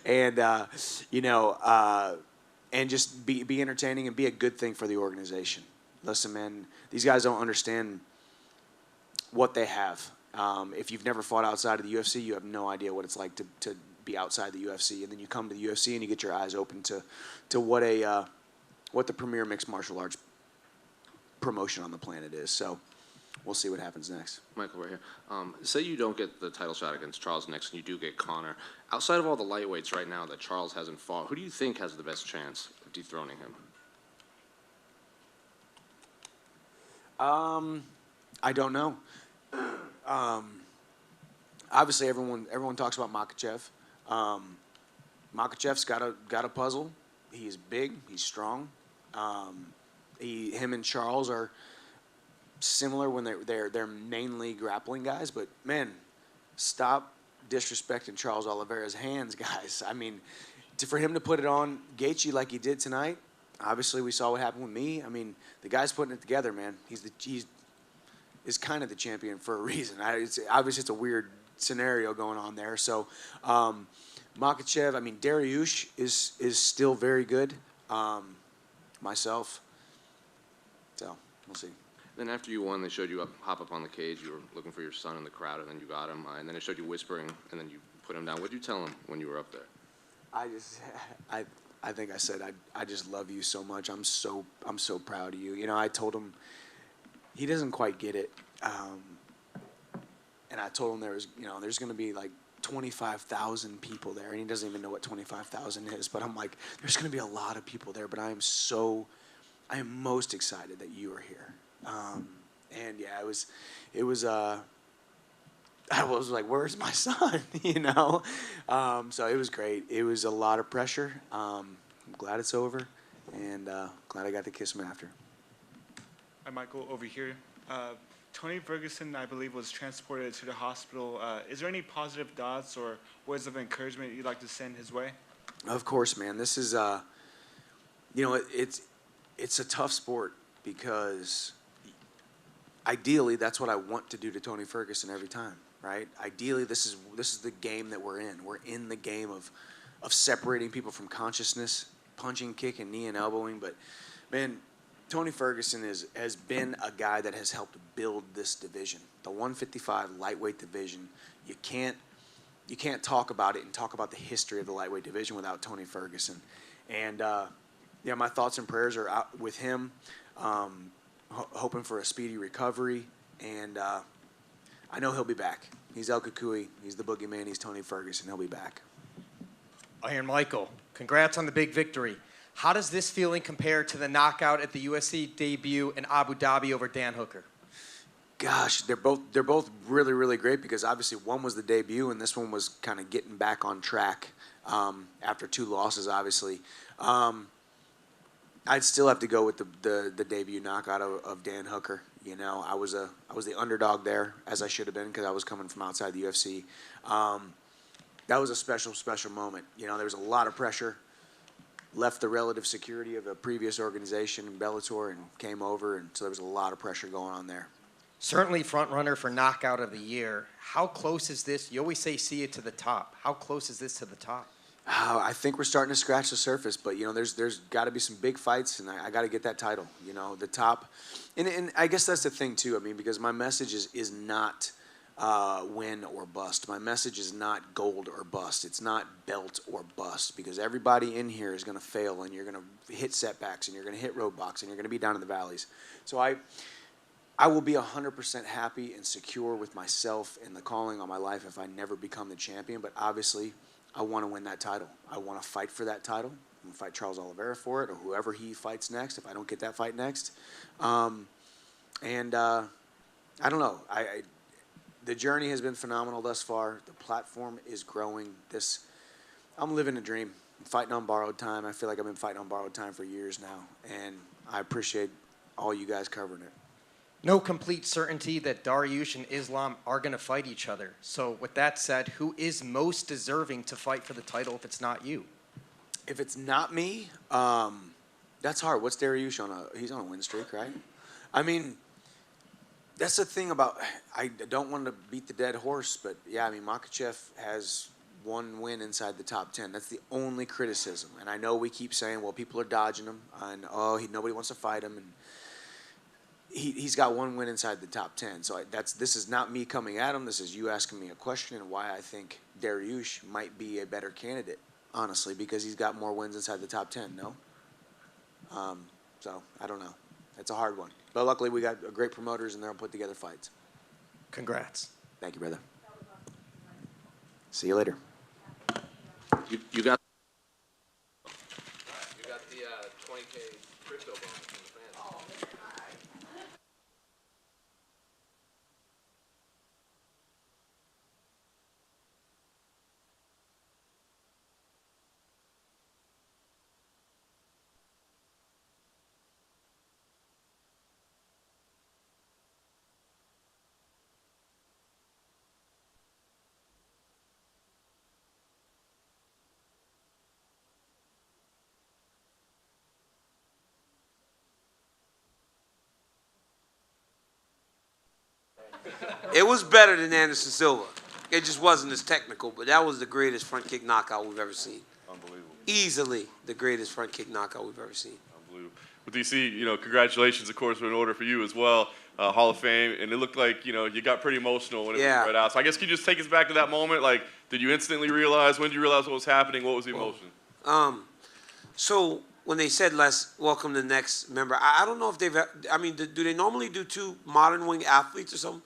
And and just be entertaining and be a good thing for the organization. Listen, man, these guys don't understand what they have. If you've never fought outside of the UFC, you have no idea what it's like to be outside the UFC. And then you come to the UFC and you get your eyes open to what the premier mixed martial arts promotion on the planet is. So we'll see what happens next. Michael, right here. Say you don't get the title shot against Charles next and you do get Conor. Outside of all the lightweights right now that Charles hasn't fought, who do you think has the best chance of dethroning him? I don't know. Obviously, everyone talks about Makhachev. Makhachev's got a puzzle. He's big. He's strong. Him and Charles are similar when they're mainly grappling guys. But man, stop disrespecting Charles Oliveira's hands, guys. I mean, for him to put it on Gagey like he did tonight. Obviously, we saw what happened with me. I mean, the guy's putting it together, man. He's kind of the champion for a reason. Obviously, it's a weird scenario going on there. So, Makhachev, I mean, Dariush is still very good. Myself. So, we'll see. Then after you won, they showed you hop up on the cage. You were looking for your son in the crowd, and then you got him. And then they showed you whispering, and then you put him down. What did you tell him when you were up there? I think I said I just love you so much. I'm so proud of you. You know, I told him he doesn't quite get it, and I told him there's going to be like 25,000 people there, and he doesn't even know what 25,000 is. But I'm like, there's going to be a lot of people there, but I am most excited that you are here. And yeah, it was. I was like, where's my son? You know? So it was great. It was a lot of pressure. I'm glad it's over, and glad I got to kiss him after. Hi, Michael, over here. Tony Ferguson, I believe, was transported to the hospital. Is there any positive thoughts or words of encouragement you'd like to send his way? Of course, man. This is, it's a tough sport because ideally that's what I want to do to Tony Ferguson every time, right? Ideally, this is the game that we're in. We're in the game of separating people from consciousness, punching, kicking, knee and elbowing. But man, Tony Ferguson has been a guy that has helped build this division, the 155 lightweight division. You can't talk about it and talk about the history of the lightweight division without Tony Ferguson. And yeah, my thoughts and prayers are out with him, hoping for a speedy recovery. And I know he'll be back. He's El Kukui. He's the boogeyman. He's Tony Ferguson. He'll be back. Iron Michael, congrats on the big victory. How does this feeling compare to the knockout at the UFC debut in Abu Dhabi over Dan Hooker? Gosh, they're both really, really great because obviously one was the debut and this one was kind of getting back on track after 2 losses, obviously. I'd still have to go with the debut knockout of Dan Hooker. You know, I was the underdog there, as I should have been, because I was coming from outside the UFC. That was a special, special moment. You know, there was a lot of pressure. Left the relative security of a previous organization in Bellator and came over, and so there was a lot of pressure going on there. Certainly front runner for knockout of the year. How close is this? You always say see it to the top. How close is this to the top? I think we're starting to scratch the surface, but you know, there's got to be some big fights, and I got to get that title. You know, the top, and I guess that's the thing too. I mean, because my message is not win or bust. My message is not gold or bust. It's not belt or bust, because everybody in here is going to fail, and you're going to hit setbacks, and you're going to hit roadblocks, and you're going to be down in the valleys. So I will be 100% happy and secure with myself and the calling on my life if I never become the champion. But obviously, I want to win that title. I want to fight for that title. I'm going to fight Charles Oliveira for it, or whoever he fights next if I don't get that fight next. I don't know. The journey has been phenomenal thus far. The platform is growing. I'm living a dream. I'm fighting on borrowed time. I feel like I've been fighting on borrowed time for years now, and I appreciate all you guys covering it. No complete certainty that Dariush and Islam are going to fight each other. So with that said, who is most deserving to fight for the title if it's not you? If it's not me, that's hard. What's Dariush on he's on a win streak, right? I mean, that's the thing about, I don't want to beat the dead horse, but yeah, I mean, Makhachev has 1 win inside the top 10. That's the only criticism. And I know we keep saying, well, people are dodging him, and nobody wants to fight him, and he's got 1 win inside the top 10. So this is not me coming at him. This is you asking me a question and why I think Dariush might be a better candidate, honestly, because he's got more wins inside the top 10, no? So I don't know. It's a hard one. But luckily we got great promoters and they'll put together fights. Congrats. Thank you, brother. See you later. You got the 20K crypto bonus from the fans. It was better than Anderson Silva. It just wasn't as technical, but that was the greatest front kick knockout we've ever seen. Unbelievable. Easily the greatest front kick knockout we've ever seen. Unbelievable. Well, DC, you know, congratulations, of course, were in order for you as well. Hall of Fame, and it looked like, you know, you got pretty emotional when it was read out. So I guess can you just take us back to that moment? Like, did you instantly realize? When did you realize what was happening? What was the emotion? So when they said, let's welcome the next member, I don't know if they've, I mean, do they normally do 2 modern wing athletes or something?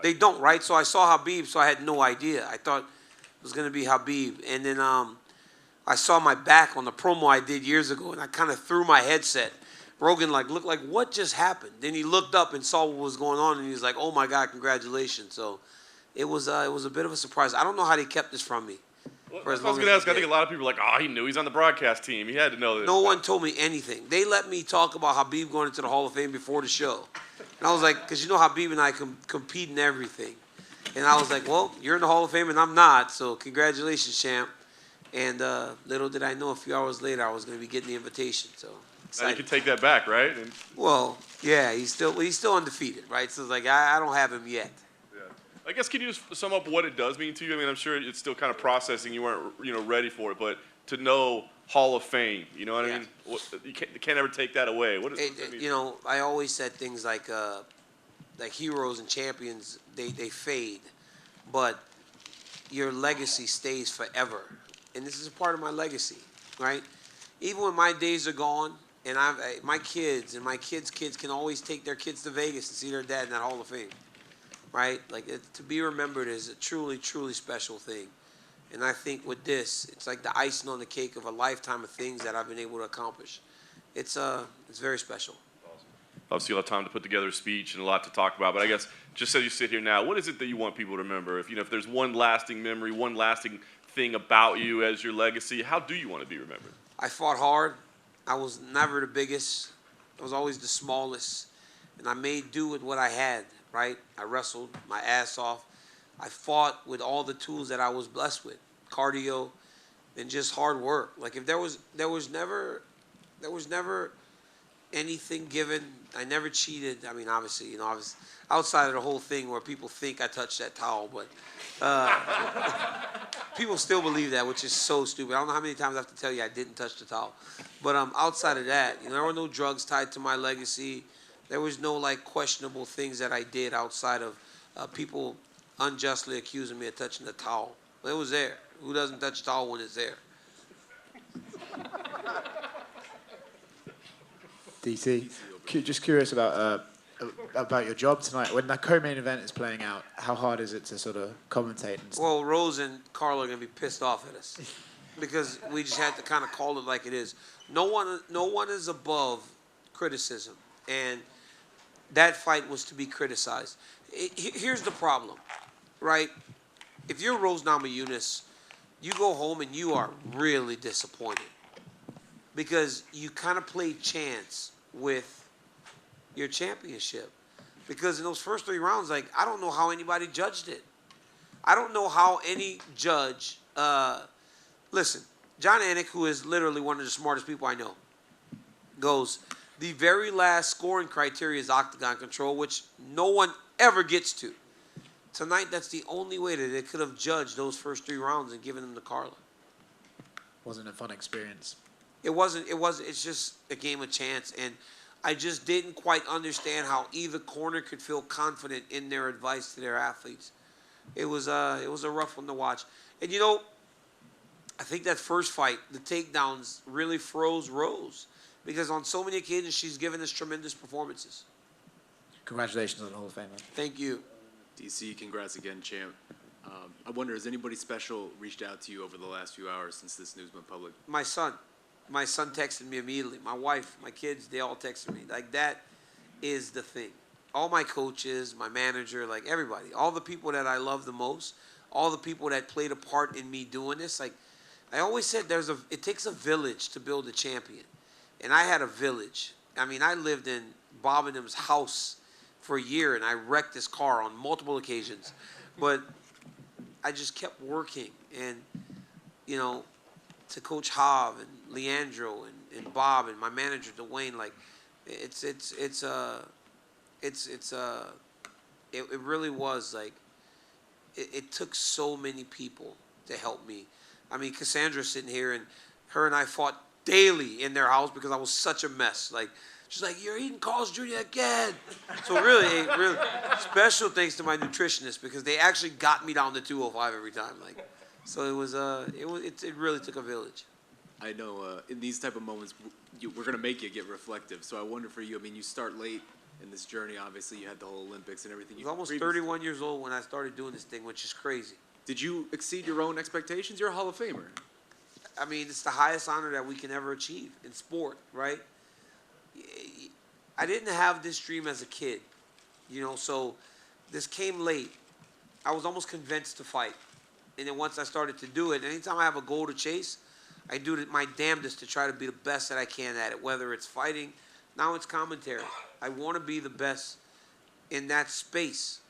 They don't, right? So I saw Habib, so I had no idea. I thought it was going to be Habib. And then I saw my back on the promo I did years ago, and I kind of threw my headset. Rogan looked like, what just happened? Then he looked up and saw what was going on, and he was like, oh, my God, congratulations. So it was a bit of a surprise. I don't know how they kept this from me. Well, I was going to ask, I think a lot of people are like, he knew. He's on the broadcast team. He had to know this. No one told me anything. They let me talk about Habib going into the Hall of Fame before the show. And I was like, because you know Habib and I compete in everything. And I was like, well, you're in the Hall of Fame and I'm not, so congratulations, champ. And little did I know a few hours later I was going to be getting the invitation. So Now you can take that back, right? And Well, yeah, he's still undefeated, right? So it's like I don't have him yet. I guess, can you just sum up what it does mean to you? I mean, I'm sure it's still kind of processing. You weren't, ready for it, but to know Hall of Fame, you know what I mean? You can't ever take that away. What does that mean? I always said things like heroes and champions, they fade, but your legacy stays forever. And this is a part of my legacy, right? Even when my days are gone, and my kids and my kids' kids can always take their kids to Vegas and see their dad in that Hall of Fame. Right? Like, to be remembered is a truly, truly special thing. And I think with this, it's like the icing on the cake of a lifetime of things that I've been able to accomplish. It's very special. Obviously, you'll have time to put together a speech and a lot to talk about. But I guess, just as you sit here now, what is it that you want people to remember? If there's one lasting memory, one lasting thing about you as your legacy, how do you want to be remembered? I fought hard. I was never the biggest. I was always the smallest. And I made do with what I had. Right? I wrestled my ass off. I fought with all the tools that I was blessed with, cardio, and just hard work. Like, if there was never anything given. I never cheated. I mean, obviously, I was outside of the whole thing where people think I touched that towel, but people still believe that, which is so stupid. I don't know how many times I have to tell you I didn't touch the towel. But outside of that, there were no drugs tied to my legacy. There was no questionable things that I did outside of people unjustly accusing me of touching the towel. It was there. Who doesn't touch a towel when it's there? DC, just curious about your job tonight. When the co-main event is playing out, how hard is it to sort of commentate? Well, Rose and Carl are gonna be pissed off at us because we just had to kind of call it like it is. No one is above criticism, and that fight was to be criticized. Here's the problem, right? If you're Rose Namajunas, you go home and you are really disappointed because you kind of played chance with your championship. Because in those first 3 rounds, I don't know how anybody judged it. I don't know how any judge, listen, John Anik, who is literally one of the smartest people I know, goes, the very last scoring criteria is octagon control, which no one ever gets to. Tonight, that's the only way that they could have judged those first 3 rounds and given them to Carla. Wasn't a fun experience. It wasn't. It's just a game of chance, and I just didn't quite understand how either corner could feel confident in their advice to their athletes. It was a rough one to watch. And I think that first fight, the takedowns really froze Rose. Because on so many occasions, she's given us tremendous performances. Congratulations on the Hall of Fame, man. Thank you. DC, congrats again, champ. I wonder, has anybody special reached out to you over the last few hours since this news went public? My son. My son texted me immediately. My wife, my kids, they all texted me. That is the thing. All my coaches, my manager, everybody, all the people that I love the most, all the people that played a part in me doing this. I always said it takes a village to build a champion. And I had a village. I mean, I lived in Bob and them's house for a year, and I wrecked his car on multiple occasions. But I just kept working. And, to Coach Hav and Leandro and Bob and my manager, Dwayne, it really was, it took so many people to help me. I mean, Cassandra's sitting here, and her and I fought daily in their house because I was such a mess. She's like, you're eating Carl's Jr. again. So really special thanks to my nutritionist because they actually got me down to 205 every time. So it really took a village. I know in these type of moments, we're going to make you get reflective. So I wonder for you, I mean, you start late in this journey. Obviously, you had the whole Olympics and everything. I was almost 31 years old when I started doing this thing, which is crazy. Did you exceed your own expectations? You're a Hall of Famer. I mean, it's the highest honor that we can ever achieve in sport, right? I didn't have this dream as a kid, so this came late. I was almost convinced to fight. And then once I started to do it, anytime I have a goal to chase, I do my damnedest to try to be the best that I can at it, whether it's fighting, now it's commentary. I want to be the best in that space.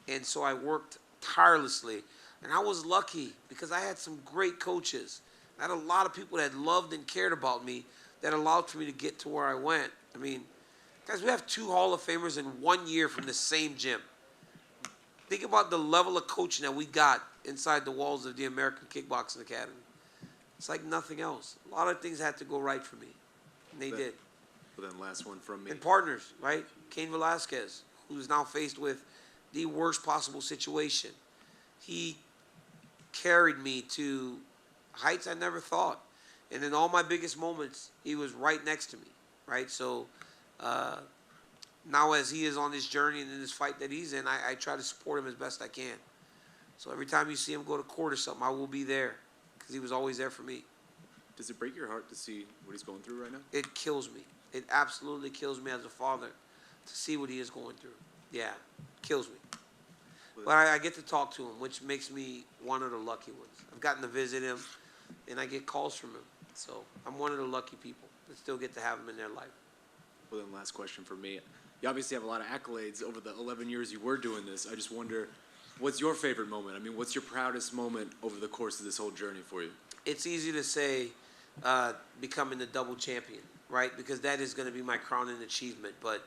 And so I worked tirelessly. And I was lucky because I had some great coaches. I had a lot of people that loved and cared about me that allowed for me to get to where I went. I mean, guys, we have 2 Hall of Famers in 1 year from the same gym. Think about the level of coaching that we got inside the walls of the American Kickboxing Academy. It's like nothing else. A lot of things had to go right for me, and they did. Well, then last one from me. And partners, right? Cain Velasquez, who's now faced with the worst possible situation. He carried me to heights I never thought. And in all my biggest moments, he was right next to me, right? So now as he is on this journey and in this fight that he's in, I try to support him as best I can. So every time you see him go to court or something, I will be there because he was always there for me. Does it break your heart to see what he's going through right now? It kills me. It absolutely kills me as a father to see what he is going through. Yeah, kills me. But I get to talk to him, which makes me one of the lucky ones. I've gotten to visit him, and I get calls from him. So I'm one of the lucky people that still get to have him in their life. Well, then last question for me. You obviously have a lot of accolades over the 11 years you were doing this. I just wonder, what's your favorite moment? I mean, what's your proudest moment over the course of this whole journey for you? It's easy to say becoming the double champion, right? Because that is going to be my crowning achievement. But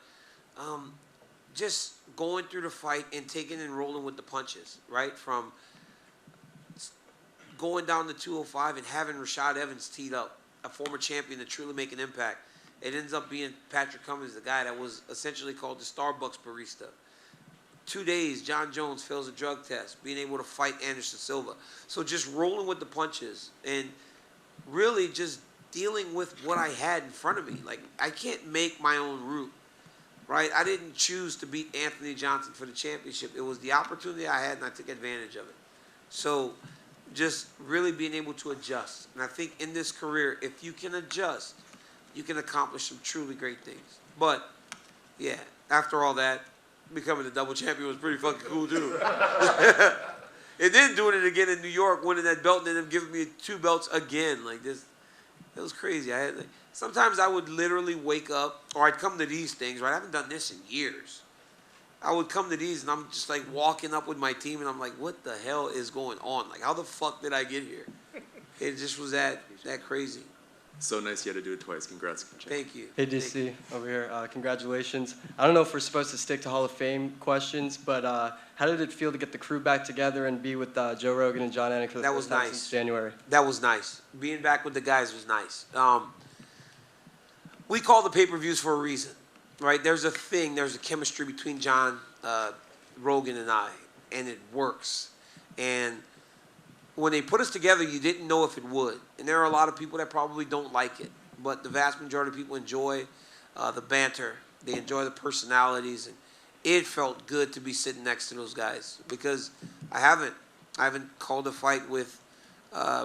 just going through the fight and taking and rolling with the punches, right? From going down to 205 and having Rashad Evans teed up, a former champion to truly make an impact. It ends up being Patrick Cummins, the guy that was essentially called the Starbucks barista. 2 days, John Jones fails a drug test, being able to fight Anderson Silva. So just rolling with the punches and really just dealing with what I had in front of me. Like, I can't make my own route, right? I didn't choose to beat Anthony Johnson for the championship. It was the opportunity I had, and I took advantage of it. So just really being able to adjust. And I think in this career, if you can adjust, you can accomplish some truly great things. But, yeah, after all that, becoming the double champion was pretty fucking cool, too. And then doing it again in New York, winning that belt, and then them giving me 2 belts again. Like this, it was crazy. Sometimes I would literally wake up, or I'd come to these things, right? I haven't done this in years. I would come to these, and I'm just like walking up with my team, and I'm like, what the hell is going on? Like, how the fuck did I get here? It just was that crazy. So nice you had to do it twice. Congrats. Thank you. Hey, DC, over here. Congratulations. I don't know if we're supposed to stick to Hall of Fame questions, but how did it feel to get the crew back together and be with Joe Rogan and John Anik for the first time since January? That was nice. Being back with the guys was nice. We call the pay-per-views for a reason, right? There's a chemistry between John, Rogan, and I, and it works. And when they put us together, you didn't know if it would. And there are a lot of people that probably don't like it. But the vast majority of people enjoy the banter. They enjoy the personalities. And it felt good to be sitting next to those guys. Because I haven't called a fight with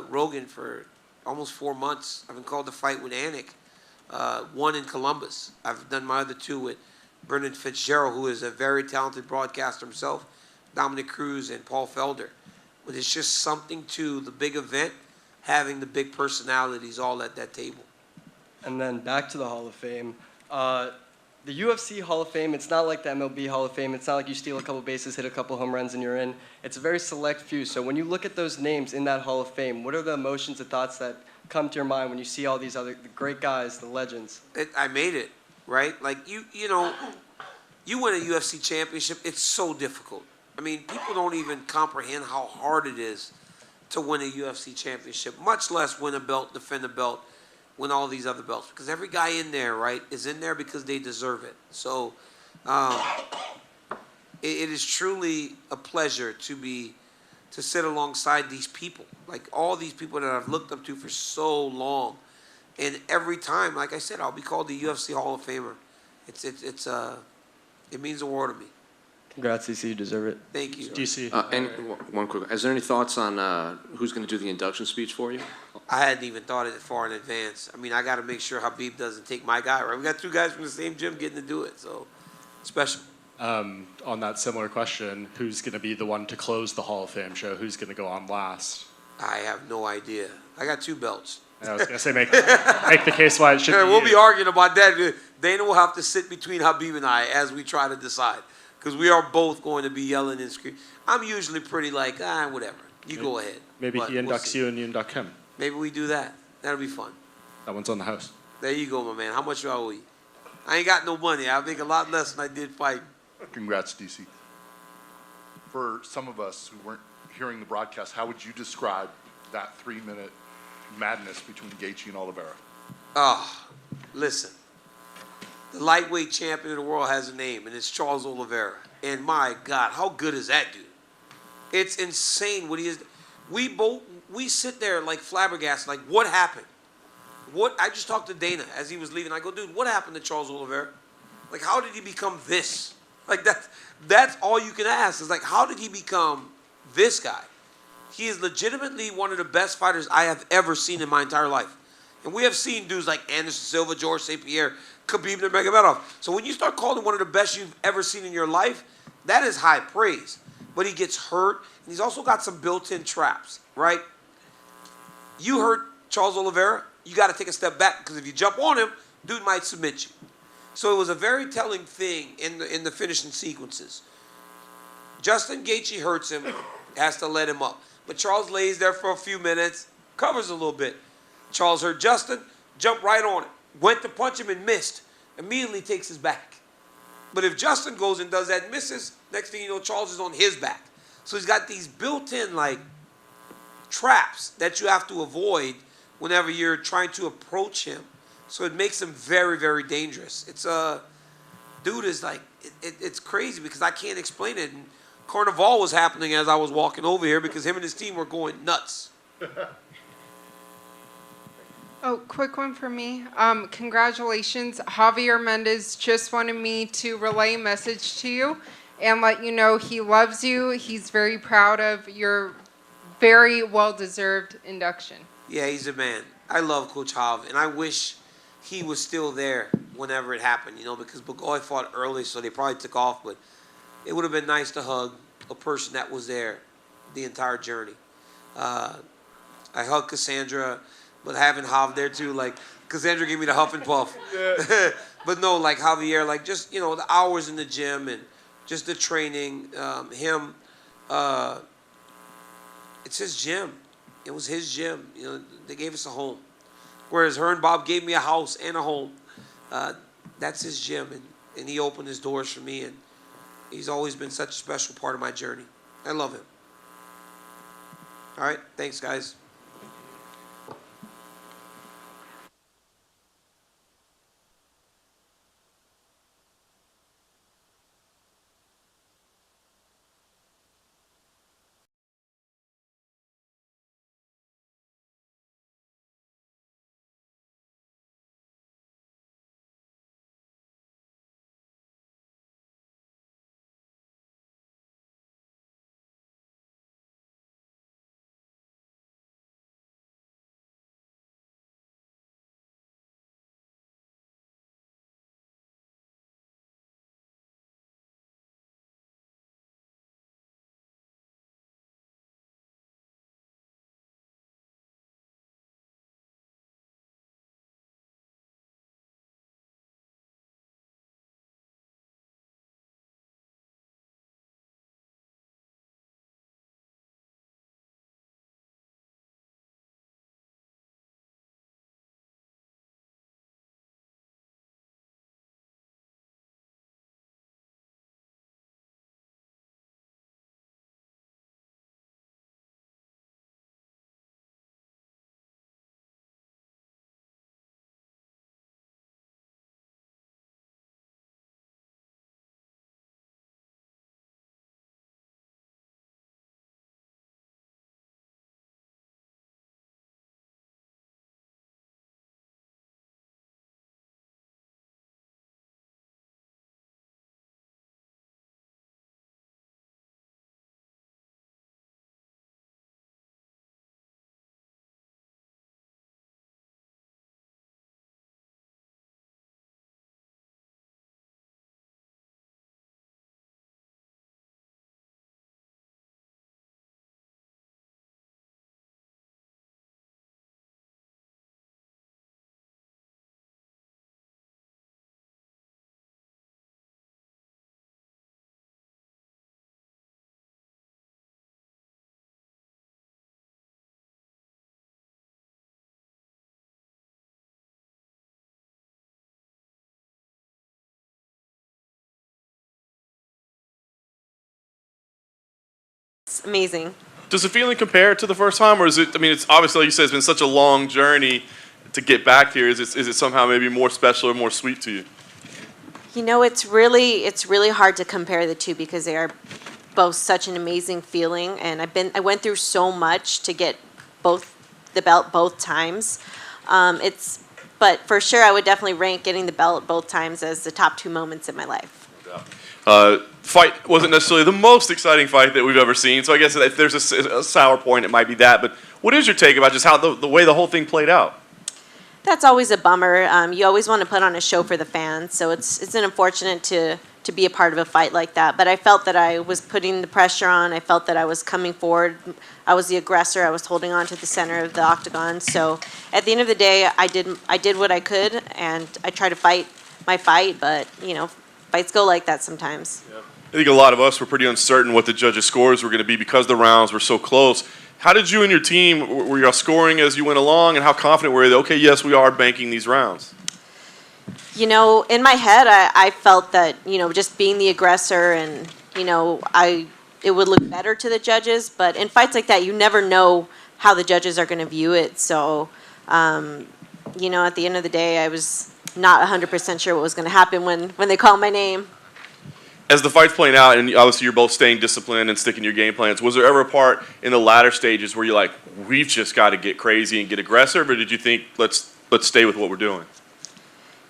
Rogan for almost 4 months. I haven't called a fight with Anik. One in Columbus. I've done my other 2 with Brendan Fitzgerald, who is a very talented broadcaster himself, Dominic Cruz, and Paul Felder. But it's just something to the big event, having the big personalities all at that table. And then back to the Hall of Fame. The UFC Hall of Fame, it's not like the MLB Hall of Fame. It's not like you steal a couple bases, hit a couple home runs, and you're in. It's a very select few. So when you look at those names in that Hall of Fame, what are the emotions and thoughts that come to your mind when you see all these the great guys, the legends? I made it, right? Like, you know, you win a UFC championship, it's so difficult. I mean, people don't even comprehend how hard it is to win a UFC championship, much less win a belt, defend a belt, win all these other belts. Because every guy in there, right, is in there because they deserve it. So it is truly a pleasure to sit alongside these people, like all these people that I've looked up to for so long. And every time, like I said, I'll be called the UFC Hall of Famer. It means the world to me. Congrats, DC. You deserve it. Thank you. DC. And one quick, is there any thoughts on who's going to do the induction speech for you? I hadn't even thought of it far in advance. I mean, I got to make sure Habib doesn't take my guy, right? We got 2 guys from the same gym getting to do it, so special. On that similar question, who's going to be the one to close the Hall of Fame show? Who's going to go on last? I have no idea. I got 2 belts. I was going to say make the case why it should be We'll you. be arguing about that. Dana will have to sit between Habib and I as we try to decide. Because we are both going to be yelling and screaming. I'm usually pretty like, whatever. You go ahead. Maybe he inducts you and you induct him. Maybe we do that. That'll be fun. That one's on the house. There you go, my man. How much do I owe you? I ain't got no money. I make a lot less than I did fighting. Congrats, DC. For some of us who weren't hearing the broadcast, how would you describe that 3-minute madness between Gaethje and Oliveira? Listen. The lightweight champion of the world has a name, and it's Charles Oliveira. And my God, how good is that dude? It's insane what he is. We sit there like flabbergasted, like, what happened? I just talked to Dana as he was leaving. I go, dude, what happened to Charles Oliveira? Like, how did he become this? Like, that's all you can ask is, like, how did he become this guy? He is legitimately one of the best fighters I have ever seen in my entire life. And we have seen dudes like Anderson Silva, George St. Pierre, Khabib Nurmagomedov. So when you start calling one of the best you've ever seen in your life, that is high praise. But he gets hurt, and he's also got some built-in traps, right? You hurt Charles Oliveira, you got to take a step back, because if you jump on him, dude might submit you. So it was a very telling thing in the finishing sequences. Justin Gaethje hurts him, has to let him up. But Charles lays there for a few minutes, covers a little bit. Charles hurt Justin, jumped right on it. Went to punch him and missed. Immediately takes his back. But if Justin goes and does that and misses, next thing you know, Charles is on his back. So he's got these built-in, like, traps that you have to avoid whenever you're trying to approach him. So it makes him very, very dangerous. It's dude is like, it's crazy because I can't explain it. And Carnival was happening as I was walking over here because him and his team were going nuts. Oh, quick one for me. Congratulations. Javier Mendez just wanted me to relay a message to you and let you know he loves you. He's very proud of your very well-deserved induction. Yeah, he's a man. I love Coach Hav, and I wish he was still there whenever it happened, you know, because Bugoy fought early, so they probably took off, but it would have been nice to hug a person that was there the entire journey. I hugged Cassandra, but having Hav there too, like, Cassandra gave me the huff and puff. Yeah. But no, like Javier, like just, you know, the hours in the gym and just the training, it's his gym. It was his gym. You know, they gave us a home. Whereas her and Bob gave me a house and a home. That's his gym, and he opened his doors for me, and he's always been such a special part of my journey. I love him. All right, thanks, guys. It's amazing. Does the feeling compare to the first time, or is it? I mean, it's obviously, like you said, it's been such a long journey to get back here. Is it somehow maybe more special or more sweet to you? You know, it's really hard to compare the two because they are both such an amazing feeling, and I went through so much to get the belt both times. But for sure, I would definitely rank getting the belt both times as the top 2 moments in my life. Fight wasn't necessarily the most exciting fight that we've ever seen, so I guess if there's a sour point, it might be that. But what is your take about just how the way the whole thing played out? That's always a bummer. You always want to put on a show for the fans, so it's unfortunate to be a part of a fight like that. But I felt that I was putting the pressure on. I felt that I was coming forward. I was the aggressor. I was holding on to the center of the octagon. So at the end of the day, I did what I could, and I tried to fight my fight. But fights go like that sometimes. I think a lot of us were pretty uncertain what the judges' scores were going to be because the rounds were so close. How did you and your team, were you all scoring as you went along, and how confident were you that, okay, yes, we are banking these rounds? In my head, I felt that, just being the aggressor and, it would look better to the judges. But in fights like that, you never know how the judges are going to view it. So, at the end of the day, I was not 100% sure what was going to happen when they called my name. As the fight's playing out, and obviously you're both staying disciplined and sticking to your game plans, was there ever a part in the latter stages where you're like, we've just got to get crazy and get aggressive, or did you think, let's stay with what we're doing?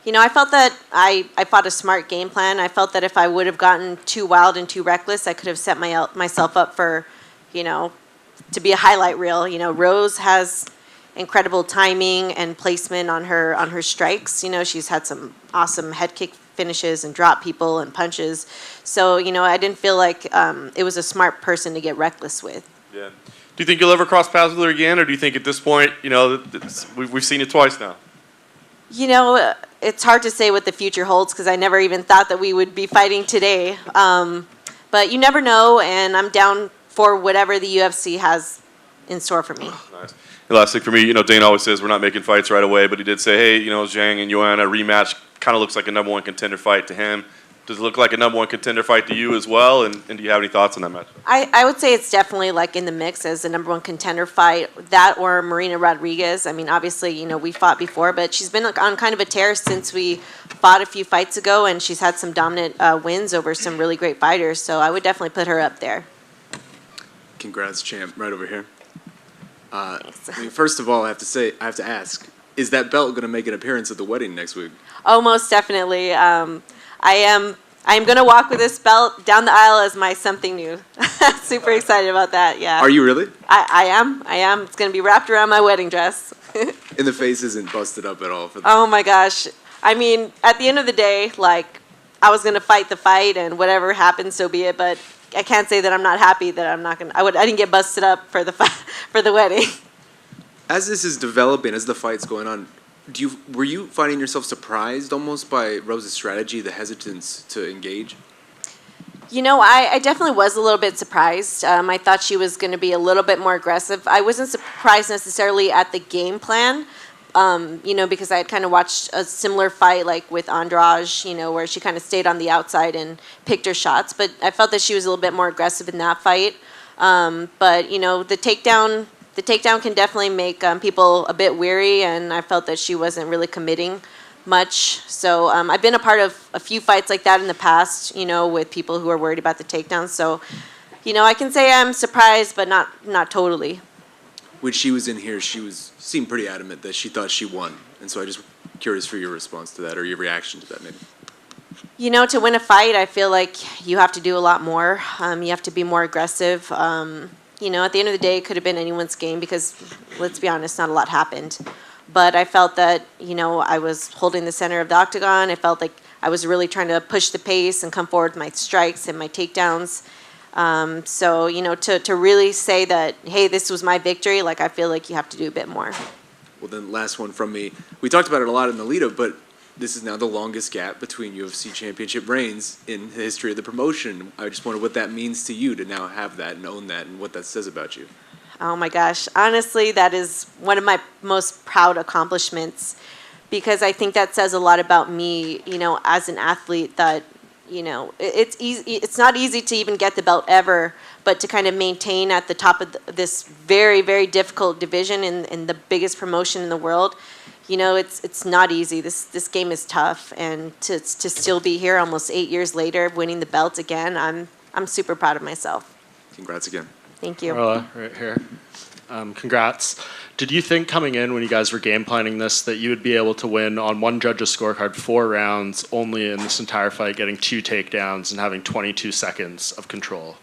I felt that I fought a smart game plan. I felt that if I would have gotten too wild and too reckless, I could have set myself up for, to be a highlight reel. Rose has incredible timing and placement on her strikes. She's had some awesome head kick finishes and drop people and punches. So, I didn't feel like it was a smart person to get reckless with. Yeah. Do you think you'll ever cross paths with her again, or do you think at this point, we've seen it twice now? It's hard to say what the future holds because I never even thought that we would be fighting today. But you never know, and I'm down for whatever the UFC has in store for me. Nice. The last thing for me, Dana always says we're not making fights right away, but he did say, hey, Zhang and Joanna rematch kind of looks like a number 1 contender fight to him. Does it look like a number 1 contender fight to you as well? And do you have any thoughts on that match? I would say it's definitely in the mix as the number 1 contender fight. That or Marina Rodriguez. I mean, obviously, we fought before, but she's been on kind of a tear since we fought a few fights ago, and she's had some dominant wins over some really great fighters. So I would definitely put her up there. Congrats, champ, right over here. First of all, I have to ask, is that belt going to make an appearance at the wedding next week? Oh, most definitely. I am going to walk with this belt down the aisle as my something new. Super excited about that, yeah. Are you really? I am. It's going to be wrapped around my wedding dress. And the face isn't busted up at all? Oh, my gosh. I mean, at the end of the day, I was going to fight the fight, and whatever happens, so be it. But I can't say that I'm not happy that I'm not going to. I didn't get busted up for the wedding. As this is developing, as the fight's going on, were you finding yourself surprised almost by Rose's strategy, the hesitance to engage? I definitely was a little bit surprised. I thought she was going to be a little bit more aggressive. I wasn't surprised necessarily at the game plan, because I had kind of watched a similar fight with Andrade, where she kind of stayed on the outside and picked her shots. But I felt that she was a little bit more aggressive in that fight. But the takedown can definitely make people a bit weary, and I felt that she wasn't really committing much. So I've been a part of a few fights like that in the past, with people who are worried about the takedown. So, I can say I'm surprised, but not totally. When she was in here, seemed pretty adamant that she thought she won. And so I'm just curious for your response to that or your reaction to that maybe. To win a fight, I feel like you have to do a lot more. You have to be more aggressive. At the end of the day, it could have been anyone's game because, let's be honest, not a lot happened. But I felt that, I was holding the center of the octagon. I felt like I was really trying to push the pace and come forward with my strikes and my takedowns. So, to really say that, hey, this was my victory, I feel like you have to do a bit more. Well, then last one from me. We talked about it a lot in the lead-up, but this is now the longest gap between UFC championship reigns in the history of the promotion. I just wonder what that means to you to now have that and own that and what that says about you. Oh my gosh. Honestly, that is one of my most proud accomplishments because I think that says a lot about me, as an athlete that, it's easy. It's not easy to even get the belt ever, but to kind of maintain at the top of this very, very difficult division in the biggest promotion in the world, it's not easy. This game is tough, and to still be here almost 8 years later, winning the belt again, I'm super proud of myself. Congrats again. Thank you. Carla, right here. Congrats. Did you think coming in when you guys were game planning this that you would be able to win on one judge's scorecard 4 rounds only in this entire fight, getting 2 takedowns and having 22 seconds of control?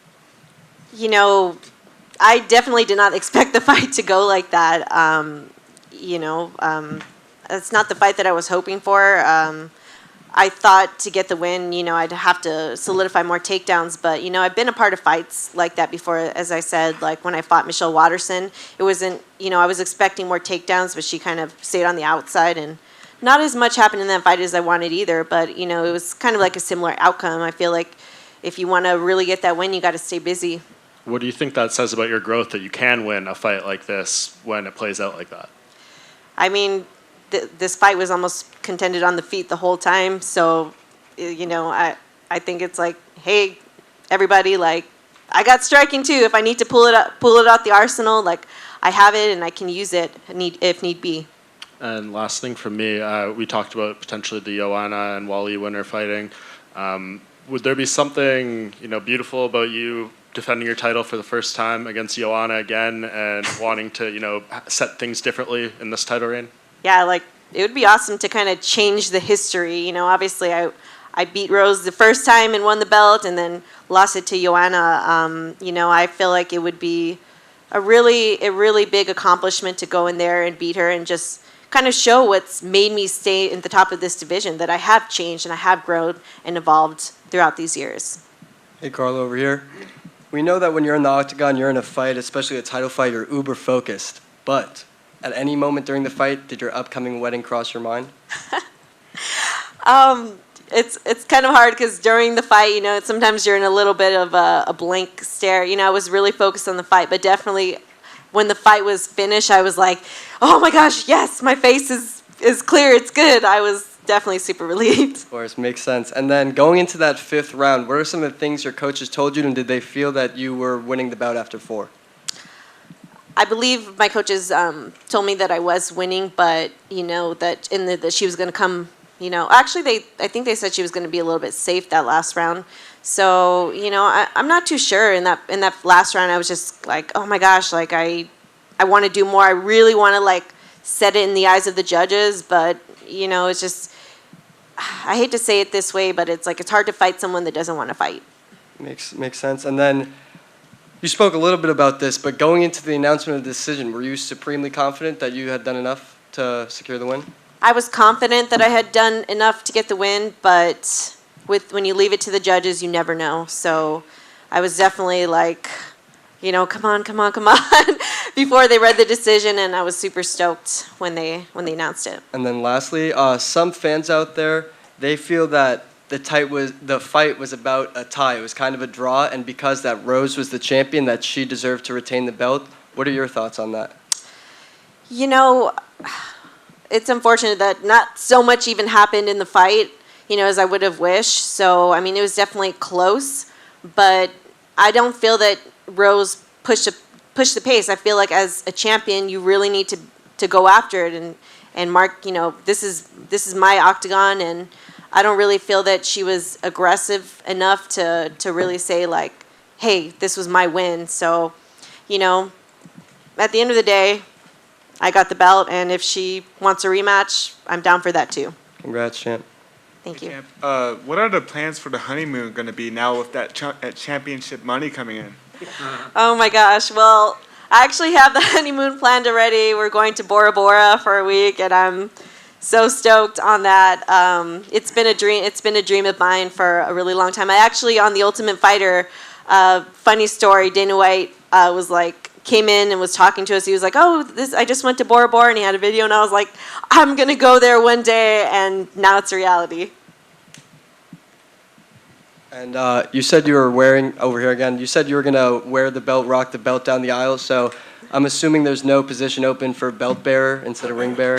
I definitely did not expect the fight to go like that. It's not the fight that I was hoping for. I thought to get the win, I'd have to solidify more takedowns. But, I've been a part of fights like that before. As I said, like when I fought Michelle Watterson, it wasn't, I was expecting more takedowns, but she kind of stayed on the outside. And not as much happened in that fight as I wanted either. But, it was kind of like a similar outcome. I feel like if you want to really get that win, you got to stay busy. What do you think that says about your growth, that you can win a fight like this when it plays out like that? I mean, this fight was almost contended on the feet the whole time. So, I think it's like, hey, everybody, like, I got striking too. If I need to pull it out the arsenal, like, I have it and I can use it if need be. And last thing from me, we talked about potentially the Joanna and Wally winner fighting. Would there be something, beautiful about you defending your title for the first time against Joanna again and wanting to, set things differently in this title reign? Yeah, like, it would be awesome to kind of change the history. Obviously I beat Rose the first time and won the belt and then lost it to Joanna. I feel like it would be a really big accomplishment to go in there and beat her and just kind of show what's made me stay at the top of this division, that I have changed and I have grown and evolved throughout these years. Hey, Carla, over here. We know that when you're in the octagon, you're in a fight, especially a title fight, you're uber focused. But at any moment during the fight, did your upcoming wedding cross your mind? It's kind of hard because during the fight, sometimes you're in a little bit of a blank stare. I was really focused on the fight, but definitely when the fight was finished, I was like, oh my gosh, yes, my face is clear, it's good. I was definitely super relieved. Of course, makes sense. And then going into that 5th round, what are some of the things your coaches told you, and did they feel that you were winning the bout after 4? I believe my coaches told me that I was winning, but that that she was going to come. Actually, I think they said she was going to be a little bit safe that last round. So I'm not too sure. In that last round, I was just like, oh my gosh, like I want to do more. I really want to like set it in the eyes of the judges, but it's just, I hate to say it this way, but it's like it's hard to fight someone that doesn't want to fight. Makes sense. And then you spoke a little bit about this, but going into the announcement of the decision, were you supremely confident that you had done enough to secure the win? I was confident that I had done enough to get the win, but when you leave it to the judges, you never know. So I was definitely like, come on, before they read the decision, and I was super stoked when they announced it. And then lastly, some fans out there, they feel that the fight was about a tie. It was kind of a draw, and because that Rose was the champion, that she deserved to retain the belt. What are your thoughts on that? It's unfortunate that not so much even happened in the fight, as I would have wished. So, I mean, it was definitely close, but I don't feel that Rose pushed the pace. I feel like as a champion, you really need to go after it and mark, this is my octagon, and I don't really feel that she was aggressive enough to really say like, hey, this was my win. So, at the end of the day, I got the belt, and if she wants a rematch, I'm down for that too. Congrats, champ. Thank you. What are the plans for the honeymoon going to be now with that championship money coming in? Oh my gosh. Well, I actually have the honeymoon planned already. We're going to Bora Bora for a week, and I'm so stoked on that. It's been a dream. It's been a dream of mine for a really long time. I actually, on The Ultimate Fighter, funny story, Dana White came in and was talking to us. He was like, oh, I just went to Bora Bora, and he had a video, and I was like, I'm going to go there one day, and now it's a reality. And you said you were wearing, over here again, you said you were going to wear the belt, rock the belt down the aisle, so I'm assuming there's no position open for belt bearer instead of ring bearer?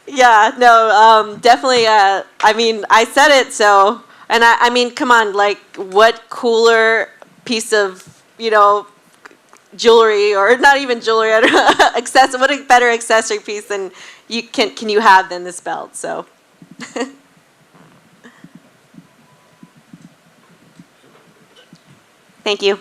Yeah, no, definitely, I mean, I said it, so And I mean, come on, like, what cooler piece of, jewelry, or not even jewelry, I don't know, what a better accessory piece than can you have than this belt? So. Thank you.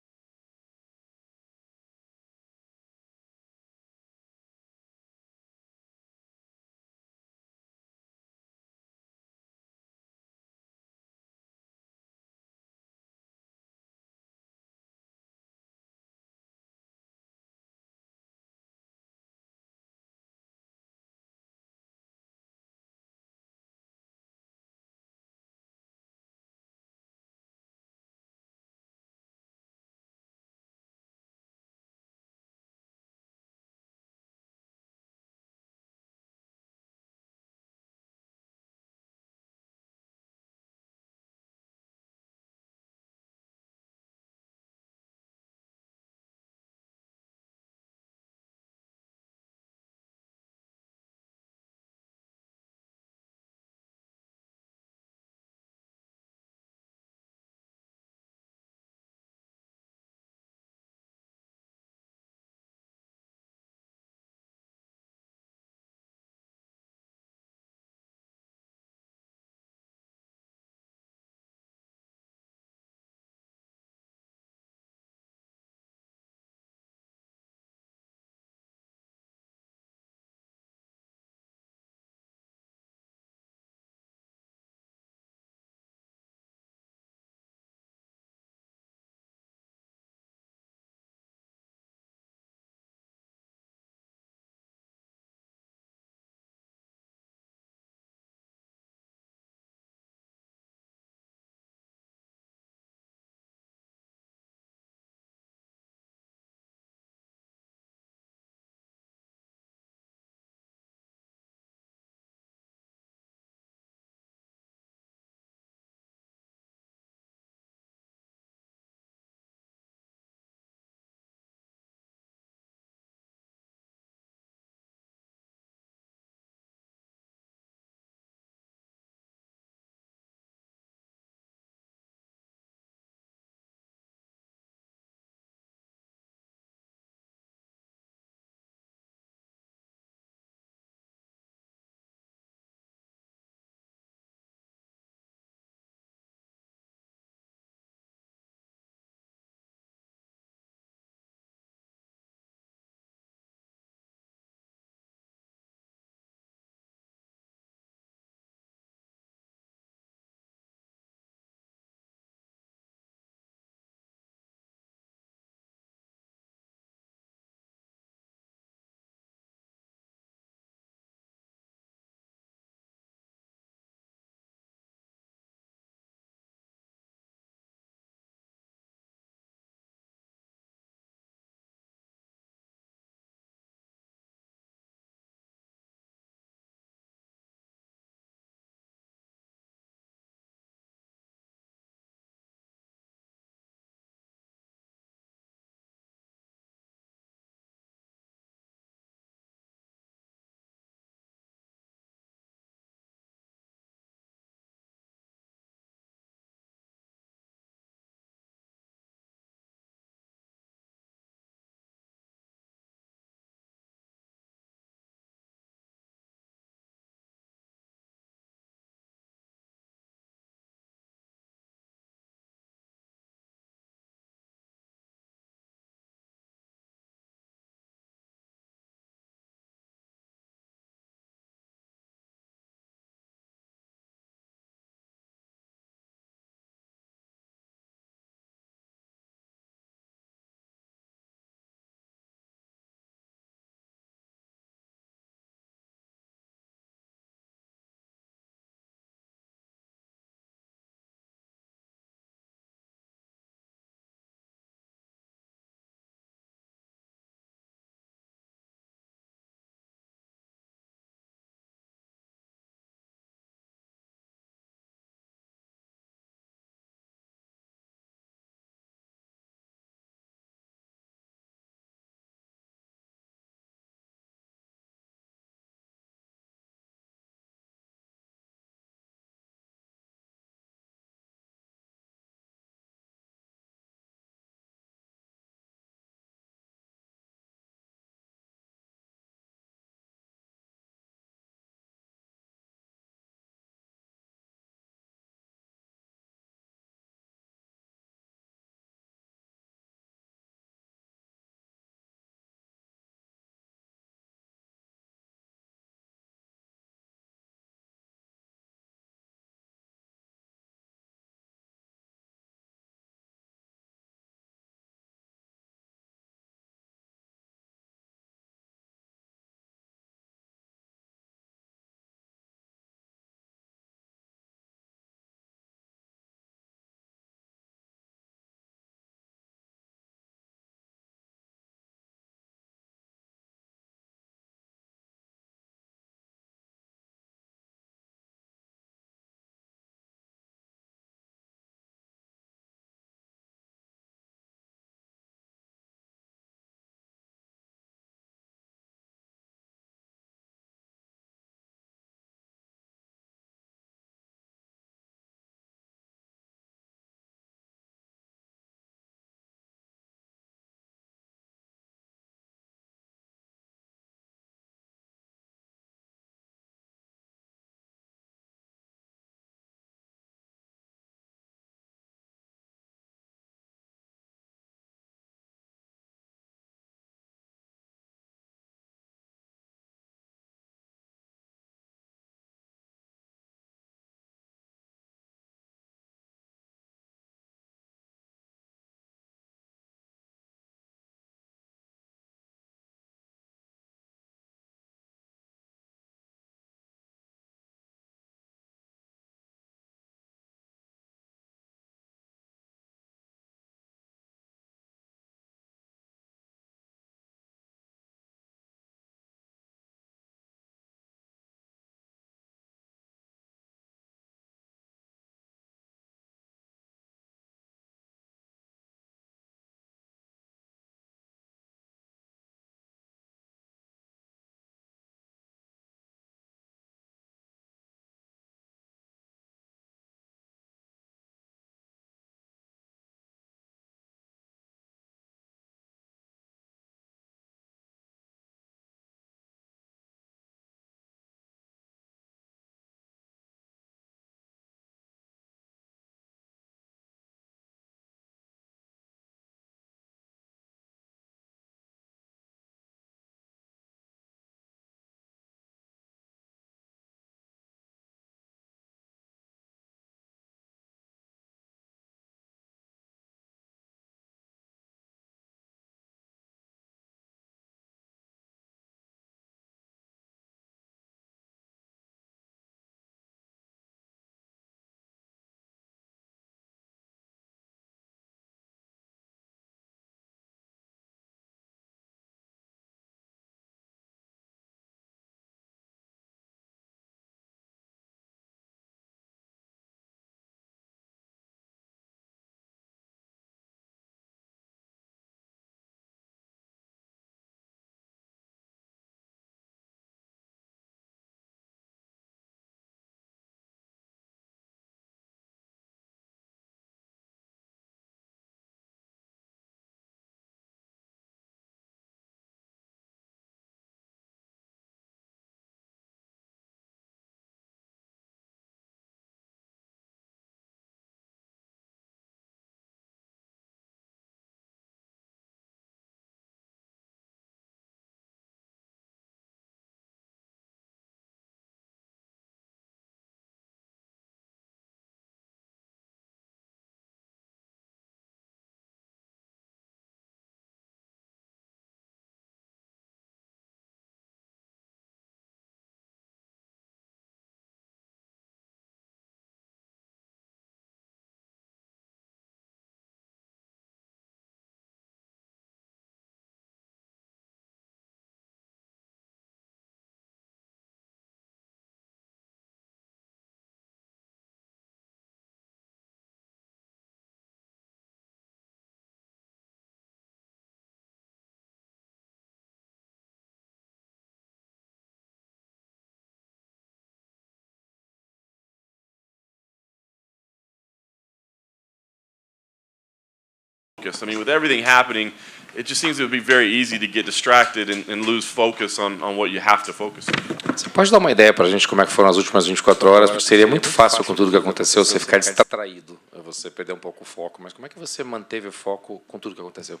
I mean, with everything happening, it just seems it would be very easy to get distracted and lose focus on what you have to focus on. Você pode dar uma ideia para a gente como é que foram as últimas 24 horas? Porque seria muito fácil com tudo que aconteceu você ficar distraído, você perder um pouco o foco. Mas como é que você manteve o foco com tudo que aconteceu?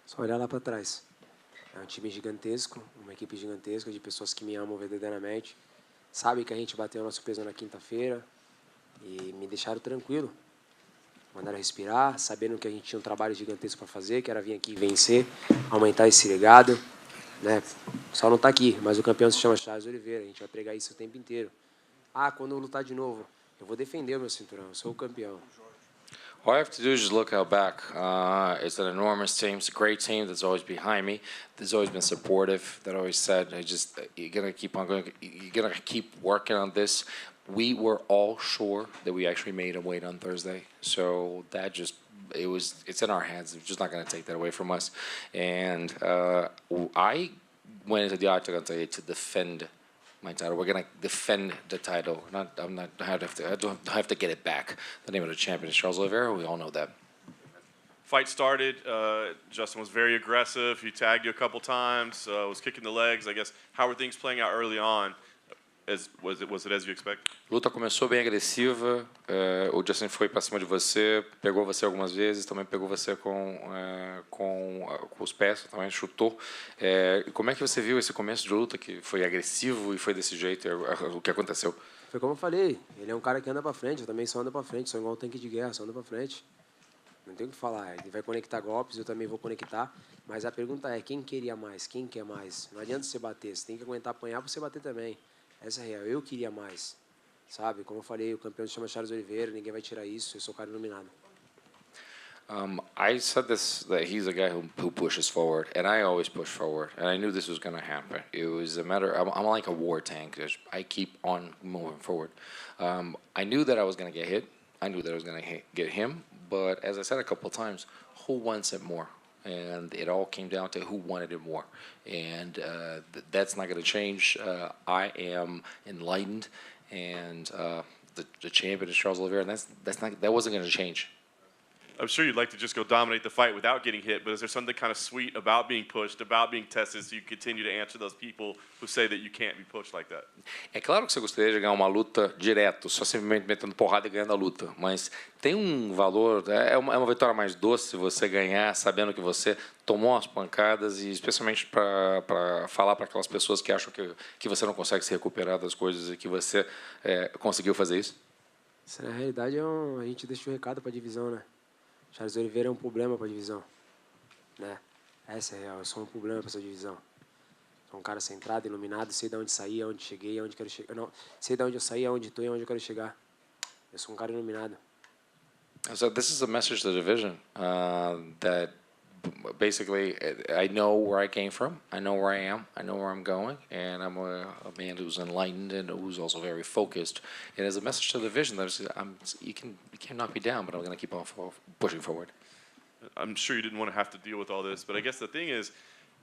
Só olhar lá para trás. É um time gigantesco, uma equipe gigantesca de pessoas que me amam verdadeiramente. Sabem que a gente bateu o nosso peso na quinta-feira e me deixaram tranquilo. Mandaram respirar, sabendo que a gente tinha um trabalho gigantesco para fazer, que era vir aqui e vencer, aumentar esse legado. Né? Só não está aqui, mas o campeão se chama Charles Oliveira. A gente vai pregar isso o tempo inteiro. Ah, quando eu lutar de novo, eu vou defender o meu cinturão, eu sou o campeão. All I have to do is just look out back. It's an enormous team. It's a great team that's always behind me. That's always been supportive. That always said, you're gonna keep on going. You're gonna keep working on this. We were all sure that we actually made a weight on Thursday. So that just, it's in our hands. We're just not gonna take that away from us. And I went into the octagon today to defend my title. We're gonna defend the title. I don't have to get it back. The name of the champion is Charles Oliveira. We all know that. Fight started. Justin was very aggressive. He tagged you a couple times. Was kicking the legs. I guess how were things playing out early on? Was it as you expect? Luta começou bem agressiva. O Justin foi para cima de você, pegou você algumas vezes, também pegou você com os pés, também chutou. Como é que você viu esse começo de luta que foi agressivo e foi desse jeito? O que aconteceu? Foi como eu falei, ele é um cara que anda para frente, eu também só ando para frente, sou igual um tanque de guerra, só ando para frente. Não tem o que falar, ele vai conectar golpes, eu também vou conectar, mas a pergunta é, quem queria mais, quem quer mais? Não adianta você bater, você tem que aguentar apanhar para você bater também. Essa é real, eu queria mais, sabe? Como eu falei, o campeão se chama Charles Oliveira, ninguém vai tirar isso, eu sou o cara iluminado. I said this, that he's a guy who pushes forward, and I always push forward, and I knew this was going to happen. It was a matter, I'm like a war tank. I keep on moving forward. I knew that I was going to get hit. I knew that I was going to get him, but as I said a couple of times, who wants it more? And it all came down to who wanted it more. And that's not going to change. I am enlightened, and the champion is Charles Oliveira, and that wasn't going to change. I'm sure you'd like to just go dominate the fight without getting hit, but is there something kind of sweet about being pushed, about being tested, so you continue to answer those people who say that you can't be pushed like that? É claro que você gostaria de ganhar uma luta direto, só simplesmente metendo porrada e ganhando a luta, mas tem um valor, é uma vitória mais doce você ganhar sabendo que você tomou umas pancadas e especialmente para falar para aquelas pessoas que acham que você não consegue se recuperar das coisas e que você conseguiu fazer isso? Isso, na realidade, a gente deixa o recado para a divisão, né? Charles Oliveira é um problema para a divisão, né? Essa é a real, eu sou um problema para essa divisão. Sou um cara centrado, iluminado, sei de onde saí, aonde cheguei, aonde quero chegar. Não, sei de onde eu saí, aonde estou e aonde eu quero chegar. Eu sou um cara iluminado. So this is a message to the division that basically I know where I came from, I know where I am, I know where I'm going, and I'm a man who's enlightened and who's also very focused. And as a message to the division, you can knock me down, but I'm going to keep on pushing forward. I'm sure you didn't want to have to deal with all this, but I guess the thing is,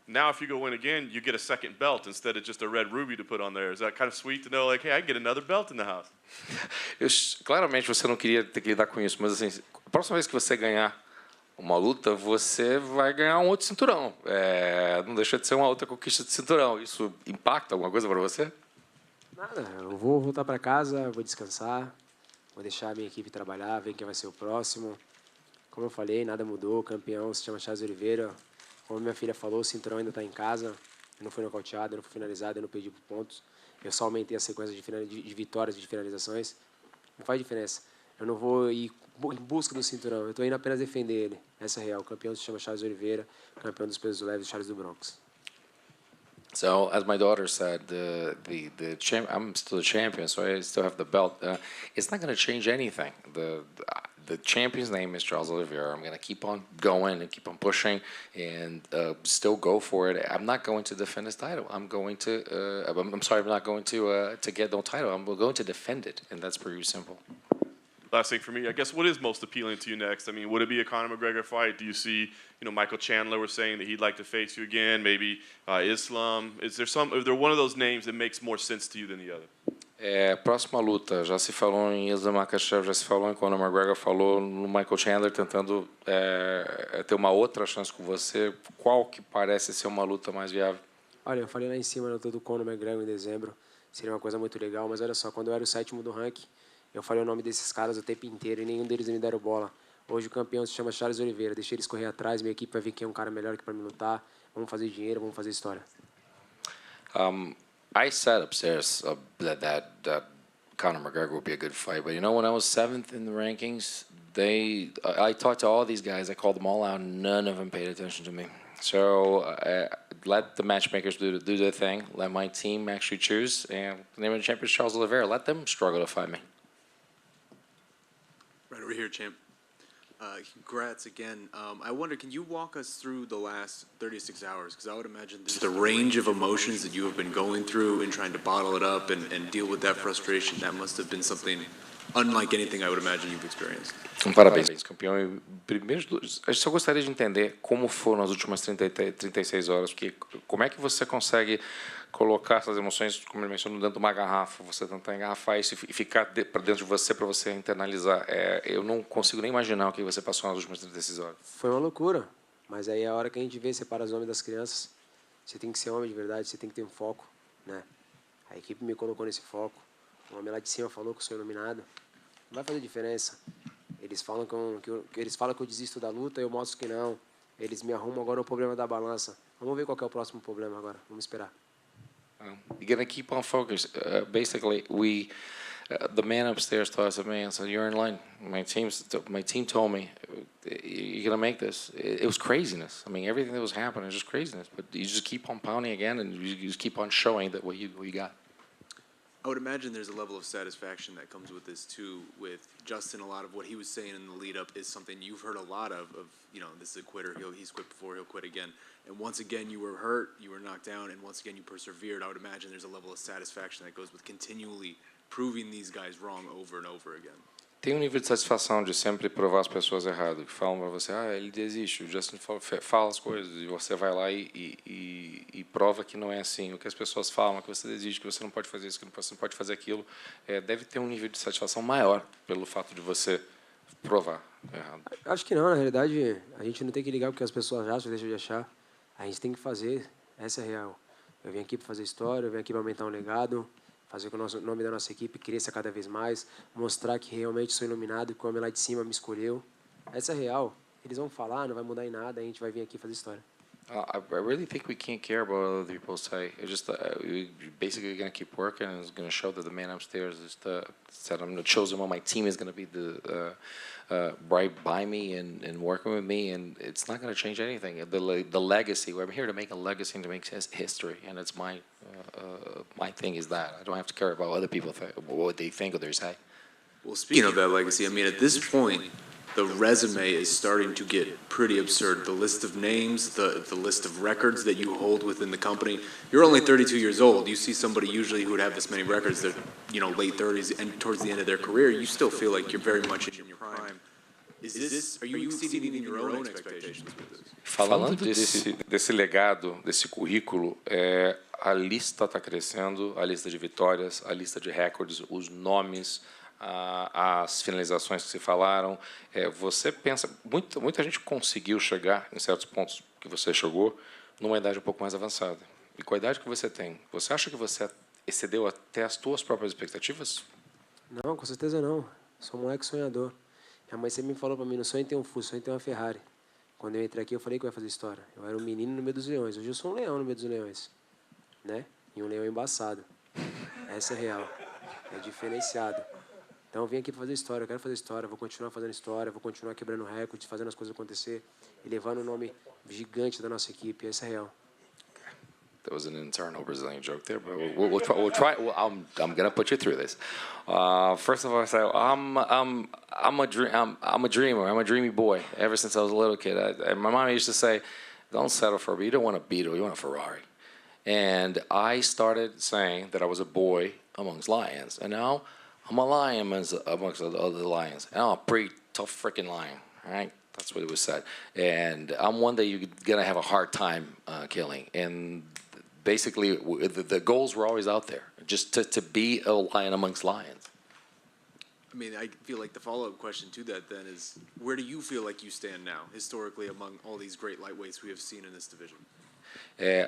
now if you go in again, you get a second belt instead of just a red ruby to put on there. Is that kind of sweet to know, like, hey, I can get another belt in the house? Claramente você não queria ter que lidar com isso, mas assim, a próxima vez que você ganhar uma luta, você vai ganhar um outro cinturão. Não deixa de ser uma outra conquista de cinturão. Isso impacta alguma coisa para você? Nada, eu vou voltar para casa, vou descansar, vou deixar a minha equipe trabalhar, ver quem vai ser o próximo. Como eu falei, nada mudou, o campeão se chama Charles Oliveira. Como minha filha falou, o cinturão ainda está em casa, eu não fui nocauteado, eu não fui finalizado, eu não perdi por pontos. Eu só aumentei a sequência de vitórias e de finalizações. Não faz diferença. Eu não vou ir em busca do cinturão, eu estou indo apenas defender ele. Essa é real. O campeão se chama Charles Oliveira, campeão dos pesos leves, Charles do Bronx. So, as my daughter said, I'm still the champion, so I still have the belt. It's not going to change anything. The champion's name is Charles Oliveira. I'm going to keep on going and keep on pushing and still go for it. I'm not going to defend his title. I'm going to. I'm sorry. I'm not going to get no title. I'm going to defend it, and that's pretty simple. Last thing for me, I guess, what is most appealing to you next? I mean, would it be a Conor McGregor fight? Do you see, Michael Chandler was saying that he'd like to face you again, maybe Islam? Is there one of those names that makes more sense to you than the other? Próxima luta, já se falou em Islam Makhachev, já se falou em Conor McGregor, falou no Michael Chandler tentando ter uma outra chance com você. Qual que parece ser uma luta mais viável? Olha, eu falei lá em cima na luta do Conor McGregor em dezembro, seria uma coisa muito legal, mas olha só, quando eu era o 7º do ranking, eu falei o nome desses caras o tempo inteiro e nenhum deles me deram bola. Hoje o campeão se chama Charles Oliveira, deixei eles correr atrás, minha equipe vai ver quem é um cara melhor que para me lutar, vamos fazer dinheiro, vamos fazer história. I said upstairs that Conor McGregor would be a good fight, but you know, when I was 7th in the rankings, I talked to all these guys, I called them all out, none of them paid attention to me. So let the matchmakers do their thing, let my team actually choose, and the name of the champion is Charles Oliveira, let them struggle to fight me. Right over here, champ. Congrats again. I wonder, can you walk us through the last 36 hours? Because I would imagine the range of emotions that you have been going through and trying to bottle it up and deal with that frustration, that must have been something unlike anything I would imagine you've experienced. Parabéns, campeão. E primeiro, eu só gostaria de entender como foram as últimas 36 horas, porque como é que você consegue colocar essas emoções, como ele mencionou, dentro de uma garrafa, você tentar engarrafar isso e ficar para dentro de você para você internalizar. Eu não consigo nem imaginar o que você passou nas últimas 36 horas. Foi uma loucura, mas aí é a hora que a gente vê, separa os homens das crianças. Você tem que ser homem de verdade, você tem que ter um foco, né? A equipe me colocou nesse foco. O homem lá de cima falou que eu sou iluminado. Não vai fazer diferença. Eles falam que eu desisto da luta, eu mostro que não. Eles me arrumam agora o problema da balança. Vamos ver qual que é o próximo problema agora. Vamos esperar. You're gonna keep on focus. Basically, the man upstairs told us, "Man, so you're in line." My team told me, "You're gonna make this." It was craziness. I mean, everything that was happening was just craziness. But you just keep on pounding again, and you just keep on showing that what you got. I would imagine there's a level of satisfaction that comes with this too. With Justin, a lot of what he was saying in the lead up is something you've heard a lot of this is a quitter. He's quit before, he'll quit again. And once again, you were hurt, you were knocked down, and once again, you persevered. I would imagine there's a level of satisfaction that goes with continually proving these guys wrong over and over again. Tem nível de satisfação de sempre provar as pessoas erradas, que falam para você, ele desiste, o Justin fala as coisas, e você vai lá e prova que não é assim. O que as pessoas falam, que você desiste, que você não pode fazer isso, que você não pode fazer aquilo, deve ter um nível de satisfação maior pelo fato de você provar errado. Acho que não, na realidade, a gente não tem que ligar porque as pessoas acham, deixam de achar. A gente tem que fazer, essa é a real. Eu vim aqui para fazer história, eu vim aqui para aumentar um legado, fazer com o nome da nossa equipe cresça cada vez mais, mostrar que realmente sou iluminado, que o homem lá de cima me escolheu. Essa é real. Eles vão falar, não vai mudar em nada, a gente vai vir aqui fazer história. I really think we can't care about what other people say. It's just we're basically going to keep working, and it's going to show that the man upstairs is said I'm the chosen one. My team is going to be right by me and working with me, and it's not going to change anything. The legacy. I'm here to make a legacy and to make history, and it's my thing is that I don't have to care about other people what they think or they say. Well, speaking of that legacy, I mean, at this point, the resume is starting to get pretty absurd. The list of names, the list of records that you hold within the company. You're only 32 years old. You see somebody usually who would have this many records, they're, late 30s and towards the end of their career, you still feel like you're very much in your prime. Are you exceeding even your own expectations with this? Falando desse legado, desse currículo, a lista está crescendo, a lista de vitórias, a lista de recordes, os nomes, as finalizações que se falaram. Você pensa, muita gente conseguiu chegar em certos pontos que você chegou numa idade um pouco mais avançada. E com a idade que você tem, você acha que você excedeu até as suas próprias expectativas? Não, com certeza não. Sou um moleque sonhador. Minha mãe sempre me falou para mim, não sonho em ter um Fusca, sonho em ter uma Ferrari. Quando eu entrei aqui, eu falei que eu ia fazer história. Eu era um menino no meio dos leões. Hoje eu sou um leão no meio dos leões. Né? E um leão embaçado. Essa é real. É diferenciado. Então eu vim aqui para fazer história, eu quero fazer história, vou continuar fazendo história, vou continuar quebrando recordes, fazendo as coisas acontecer e levando o nome gigante da nossa equipe. Essa é real. There was an internal Brazilian joke there, but we'll try. I'm gonna put you through this. First of all, I say I'm a dreamer. I'm a dreamy boy. Ever since I was a little kid, my mom used to say, "Don't settle for a Beetle. You don't want a Beetle. You want a Ferrari." And I started saying that I was a boy amongst lions, and now I'm a lion amongst the other lions, and I'm a pretty tough freaking lion. All right. That's what it was said. And I'm one that you're going to have a hard time killing. And basically, the goals were always out there. just to be a lion amongst lions. I mean, I feel like the follow-up question to that then is, where do you feel like you stand now, historically, among all these great lightweights we have seen in this division?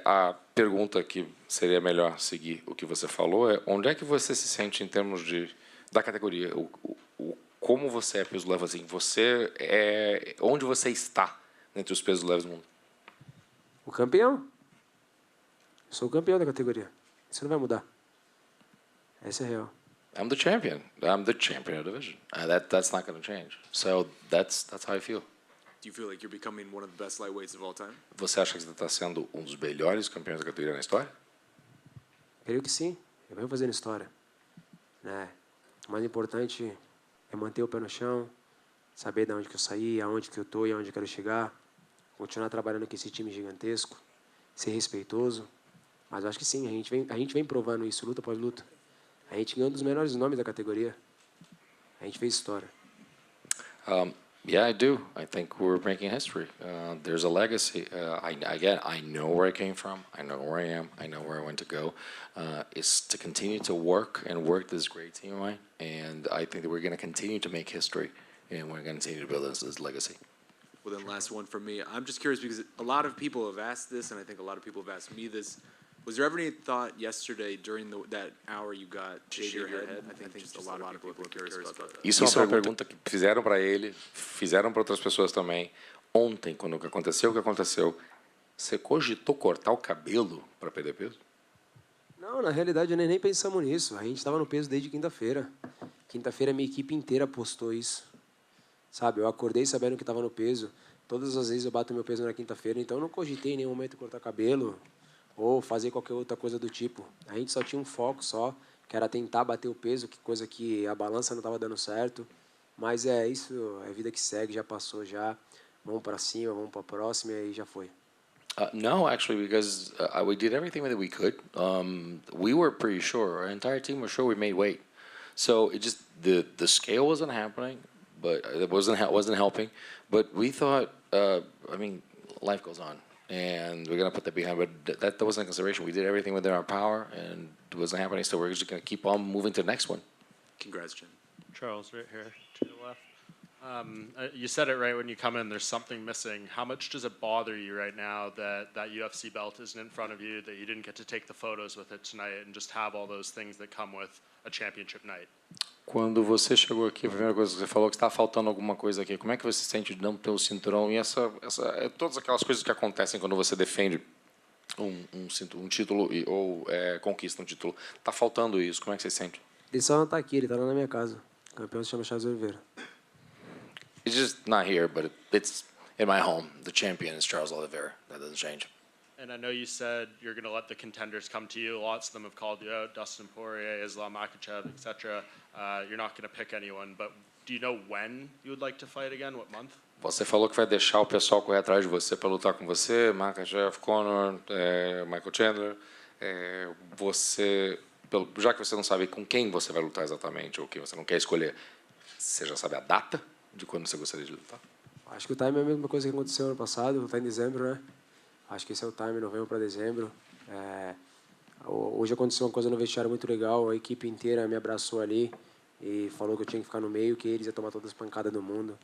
A pergunta que seria melhor seguir o que você falou é onde é que você se sente em termos da categoria, como você é peso leve assim, onde você está entre os pesos leves do mundo? O campeão. Eu sou o campeão da categoria. Isso não vai mudar. Essa é real. I'm the champion. I'm the champion of the division. That's not going to change. So that's how I feel. Do you feel like you're becoming one of the best lightweights of all time? Você acha que você está sendo um dos melhores campeões da categoria na história? Creio que sim. Eu venho fazendo história. Né? O mais importante é manter o pé no chão, saber de onde que eu saí, aonde que eu estou e aonde eu quero chegar, continuar trabalhando com esse time gigantesco, ser respeitoso. Mas eu acho que sim, a gente vem provando isso, luta após luta. A gente ganhou um dos melhores nomes da categoria. A gente fez história. Yeah, I do. I think we're making history. There's a legacy. I know where I came from. I know where I am. I know where I want to go. It's to continue to work this great team of mine. And I think that we're going to continue to make history. And we're going to continue to build this legacy. Well, then last one from me. I'm just curious because a lot of people have asked this, and I think a lot of people have asked me this. Was there ever any thought yesterday during that hour you got to shave your head? I think just a lot of people are curious about that. Isso é uma pergunta que fizeram para ele, fizeram para outras pessoas também. Ontem, quando aconteceu o que aconteceu, você cogitou cortar o cabelo para perder peso? Não, na realidade nem pensamos nisso. A gente estava no peso desde quinta-feira. Quinta-feira minha equipe inteira postou isso. Sabe, eu acordei sabendo que estava no peso. Todas as vezes eu bato meu peso na quinta-feira, então eu não cogitei em nenhum momento cortar cabelo ou fazer qualquer outra coisa do tipo. A gente só tinha um foco só, que era tentar bater o peso, que coisa que a balança não estava dando certo. Mas é isso, é a vida que segue, já passou já. Vamos para cima, vamos para a próxima e já foi. No, actually, because we did everything that we could. We were pretty sure, our entire team was sure we made weight. So it just, the scale wasn't happening, but it wasn't helping. But we thought, I mean, life goes on. And we're going to put that behind, but that wasn't a consideration. We did everything within our power, and it wasn't happening, so we're just going to keep on moving to the next one. Congrats, Jim. Charles, right here to the left. You said it right when you come in, there's something missing. How much does it bother you right now that UFC belt isn't in front of you, that you didn't get to take the photos with it tonight and just have all those things that come with a championship night? Quando você chegou aqui, a primeira coisa que você falou que está faltando alguma coisa aqui. Como é que você se sente de não ter o cinturão e todas aquelas coisas que acontecem quando você defende um título ou conquista um título? Está faltando isso. Como é que você se sente? Ele só não está aqui, ele está lá na minha casa. O campeão se chama Charles Oliveira. It's just not here, but it's in my home. The champion is Charles Oliveira. That doesn't change. And I know you said you're going to let the contenders come to you. Lots of them have called you out, Dustin Poirier, Islam Makhachev, etc. You're not going to pick anyone, but do you know when you would like to fight again? What month? Você falou que vai deixar o pessoal correr atrás de você para lutar com você, Makhachev, Conor, Michael Chandler. Já que você não sabe com quem você vai lutar exatamente, ou que você não quer escolher, você já sabe a data de quando você gostaria de lutar? Acho que o time é a mesma coisa que aconteceu ano passado, está em dezembro, né? Acho que esse é o time, novembro para dezembro. Hoje aconteceu uma coisa no vestiário muito legal, a equipe inteira me abraçou ali e falou que eu tinha que ficar no meio, que eles iam tomar todas as pancadas do mundo.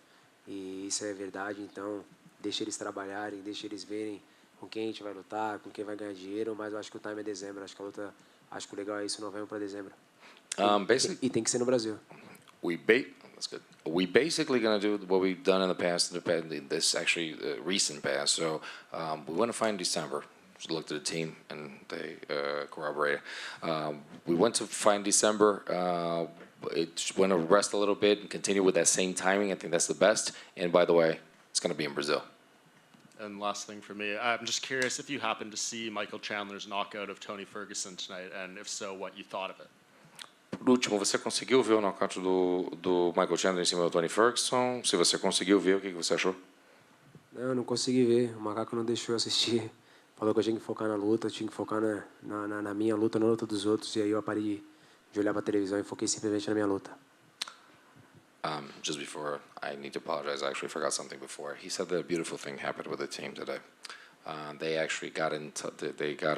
E isso é verdade, então deixa eles trabalharem, deixa eles verem com quem a gente vai lutar, com quem vai ganhar dinheiro, mas eu acho que o time é dezembro, acho que a luta, acho que o legal é isso, novembro para dezembro. E tem que ser no Brasil. That's good. We basically going to do what we've done in the past, in this actually recent past. So we want to find December. Just looked at the team and they corroborated. We want to find December. Just want to rest a little bit and continue with that same timing. I think that's the best. And by the way, it's going to be in Brazil. And last thing for me, I'm just curious if you happened to see Michael Chandler's knockout of Tony Ferguson tonight, and if so, what you thought of it. Por último, você conseguiu ver o nocaute do Michael Chandler em cima do Tony Ferguson? Se você conseguiu ver, o que você achou? Não, não consegui ver. O macaco não deixou eu assistir. Falou que eu tinha que focar na luta, eu tinha que focar na minha luta, na luta dos outros. E aí eu parei de olhar para a televisão e foquei simplesmente na minha luta. Just before, I need to apologize. I actually forgot something before. He said that a beautiful thing happened with the team today. They actually got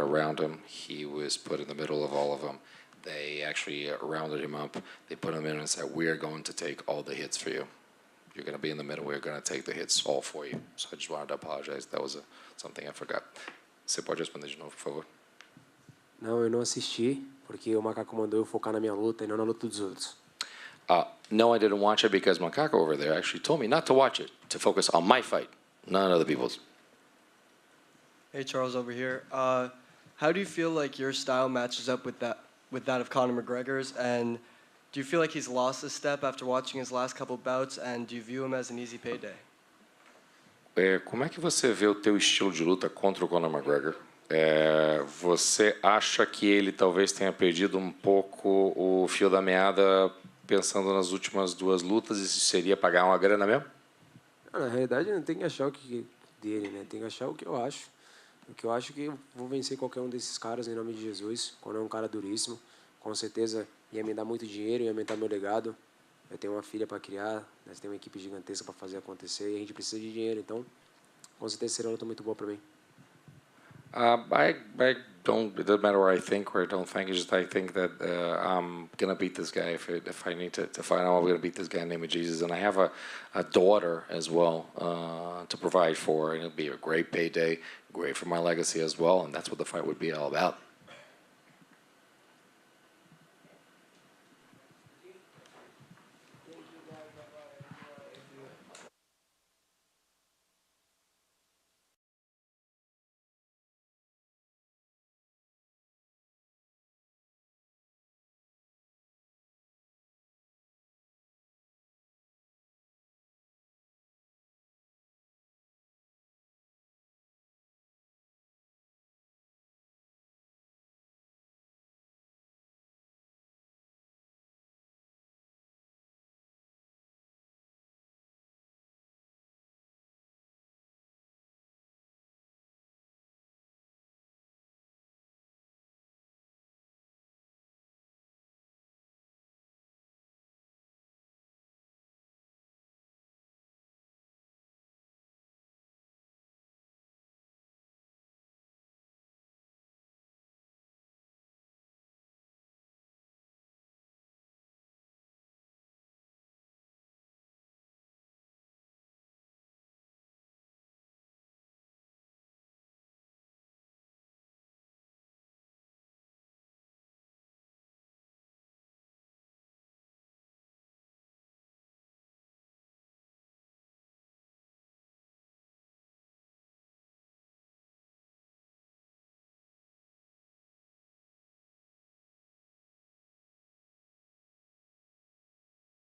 around him. He was put in the middle of all of them. they actually rounded him up. They put him in and said, "We are going to take all the hits for you. You're going to be in the middle. We're going to take the hits all for you." So I just wanted to apologize. That was something I forgot. Você pode responder de novo, por favor? Não, eu não assisti, porque o Macaco mandou eu focar na minha luta e não na luta dos outros. No, I didn't watch it because Macaco over there actually told me not to watch it, to focus on my fight, not on other people's. Hey, Charles, over here. How do you feel like your style matches up with that of Conor McGregor's? And do you feel like he's lost a step after watching his last couple bouts? And do you view him as an easy payday? Como é que você vê o teu estilo de luta contra o Conor McGregor? Você acha que ele talvez tenha perdido um pouco o fio da meada pensando nas últimas duas lutas? Isso seria pagar uma grana mesmo? Na realidade, não tem que achar o que dele, né? Tem que achar o que eu acho. O que eu acho que eu vou vencer qualquer um desses caras em nome de Jesus. Quando é um cara duríssimo, com certeza ia me dar muito dinheiro, ia aumentar meu legado. Eu tenho uma filha para criar, nós temos uma equipe gigantesca para fazer acontecer e a gente precisa de dinheiro. Então, com certeza será uma luta muito boa para mim. I don't. It doesn't matter what I think or I don't think. It's just I think that I'm gonna beat this guy if I need to fight. I'm gonna beat this guy in the name of Jesus. And I have a daughter as well to provide for, and it'll be a great payday, great for my legacy as well. And that's what the fight would be all about.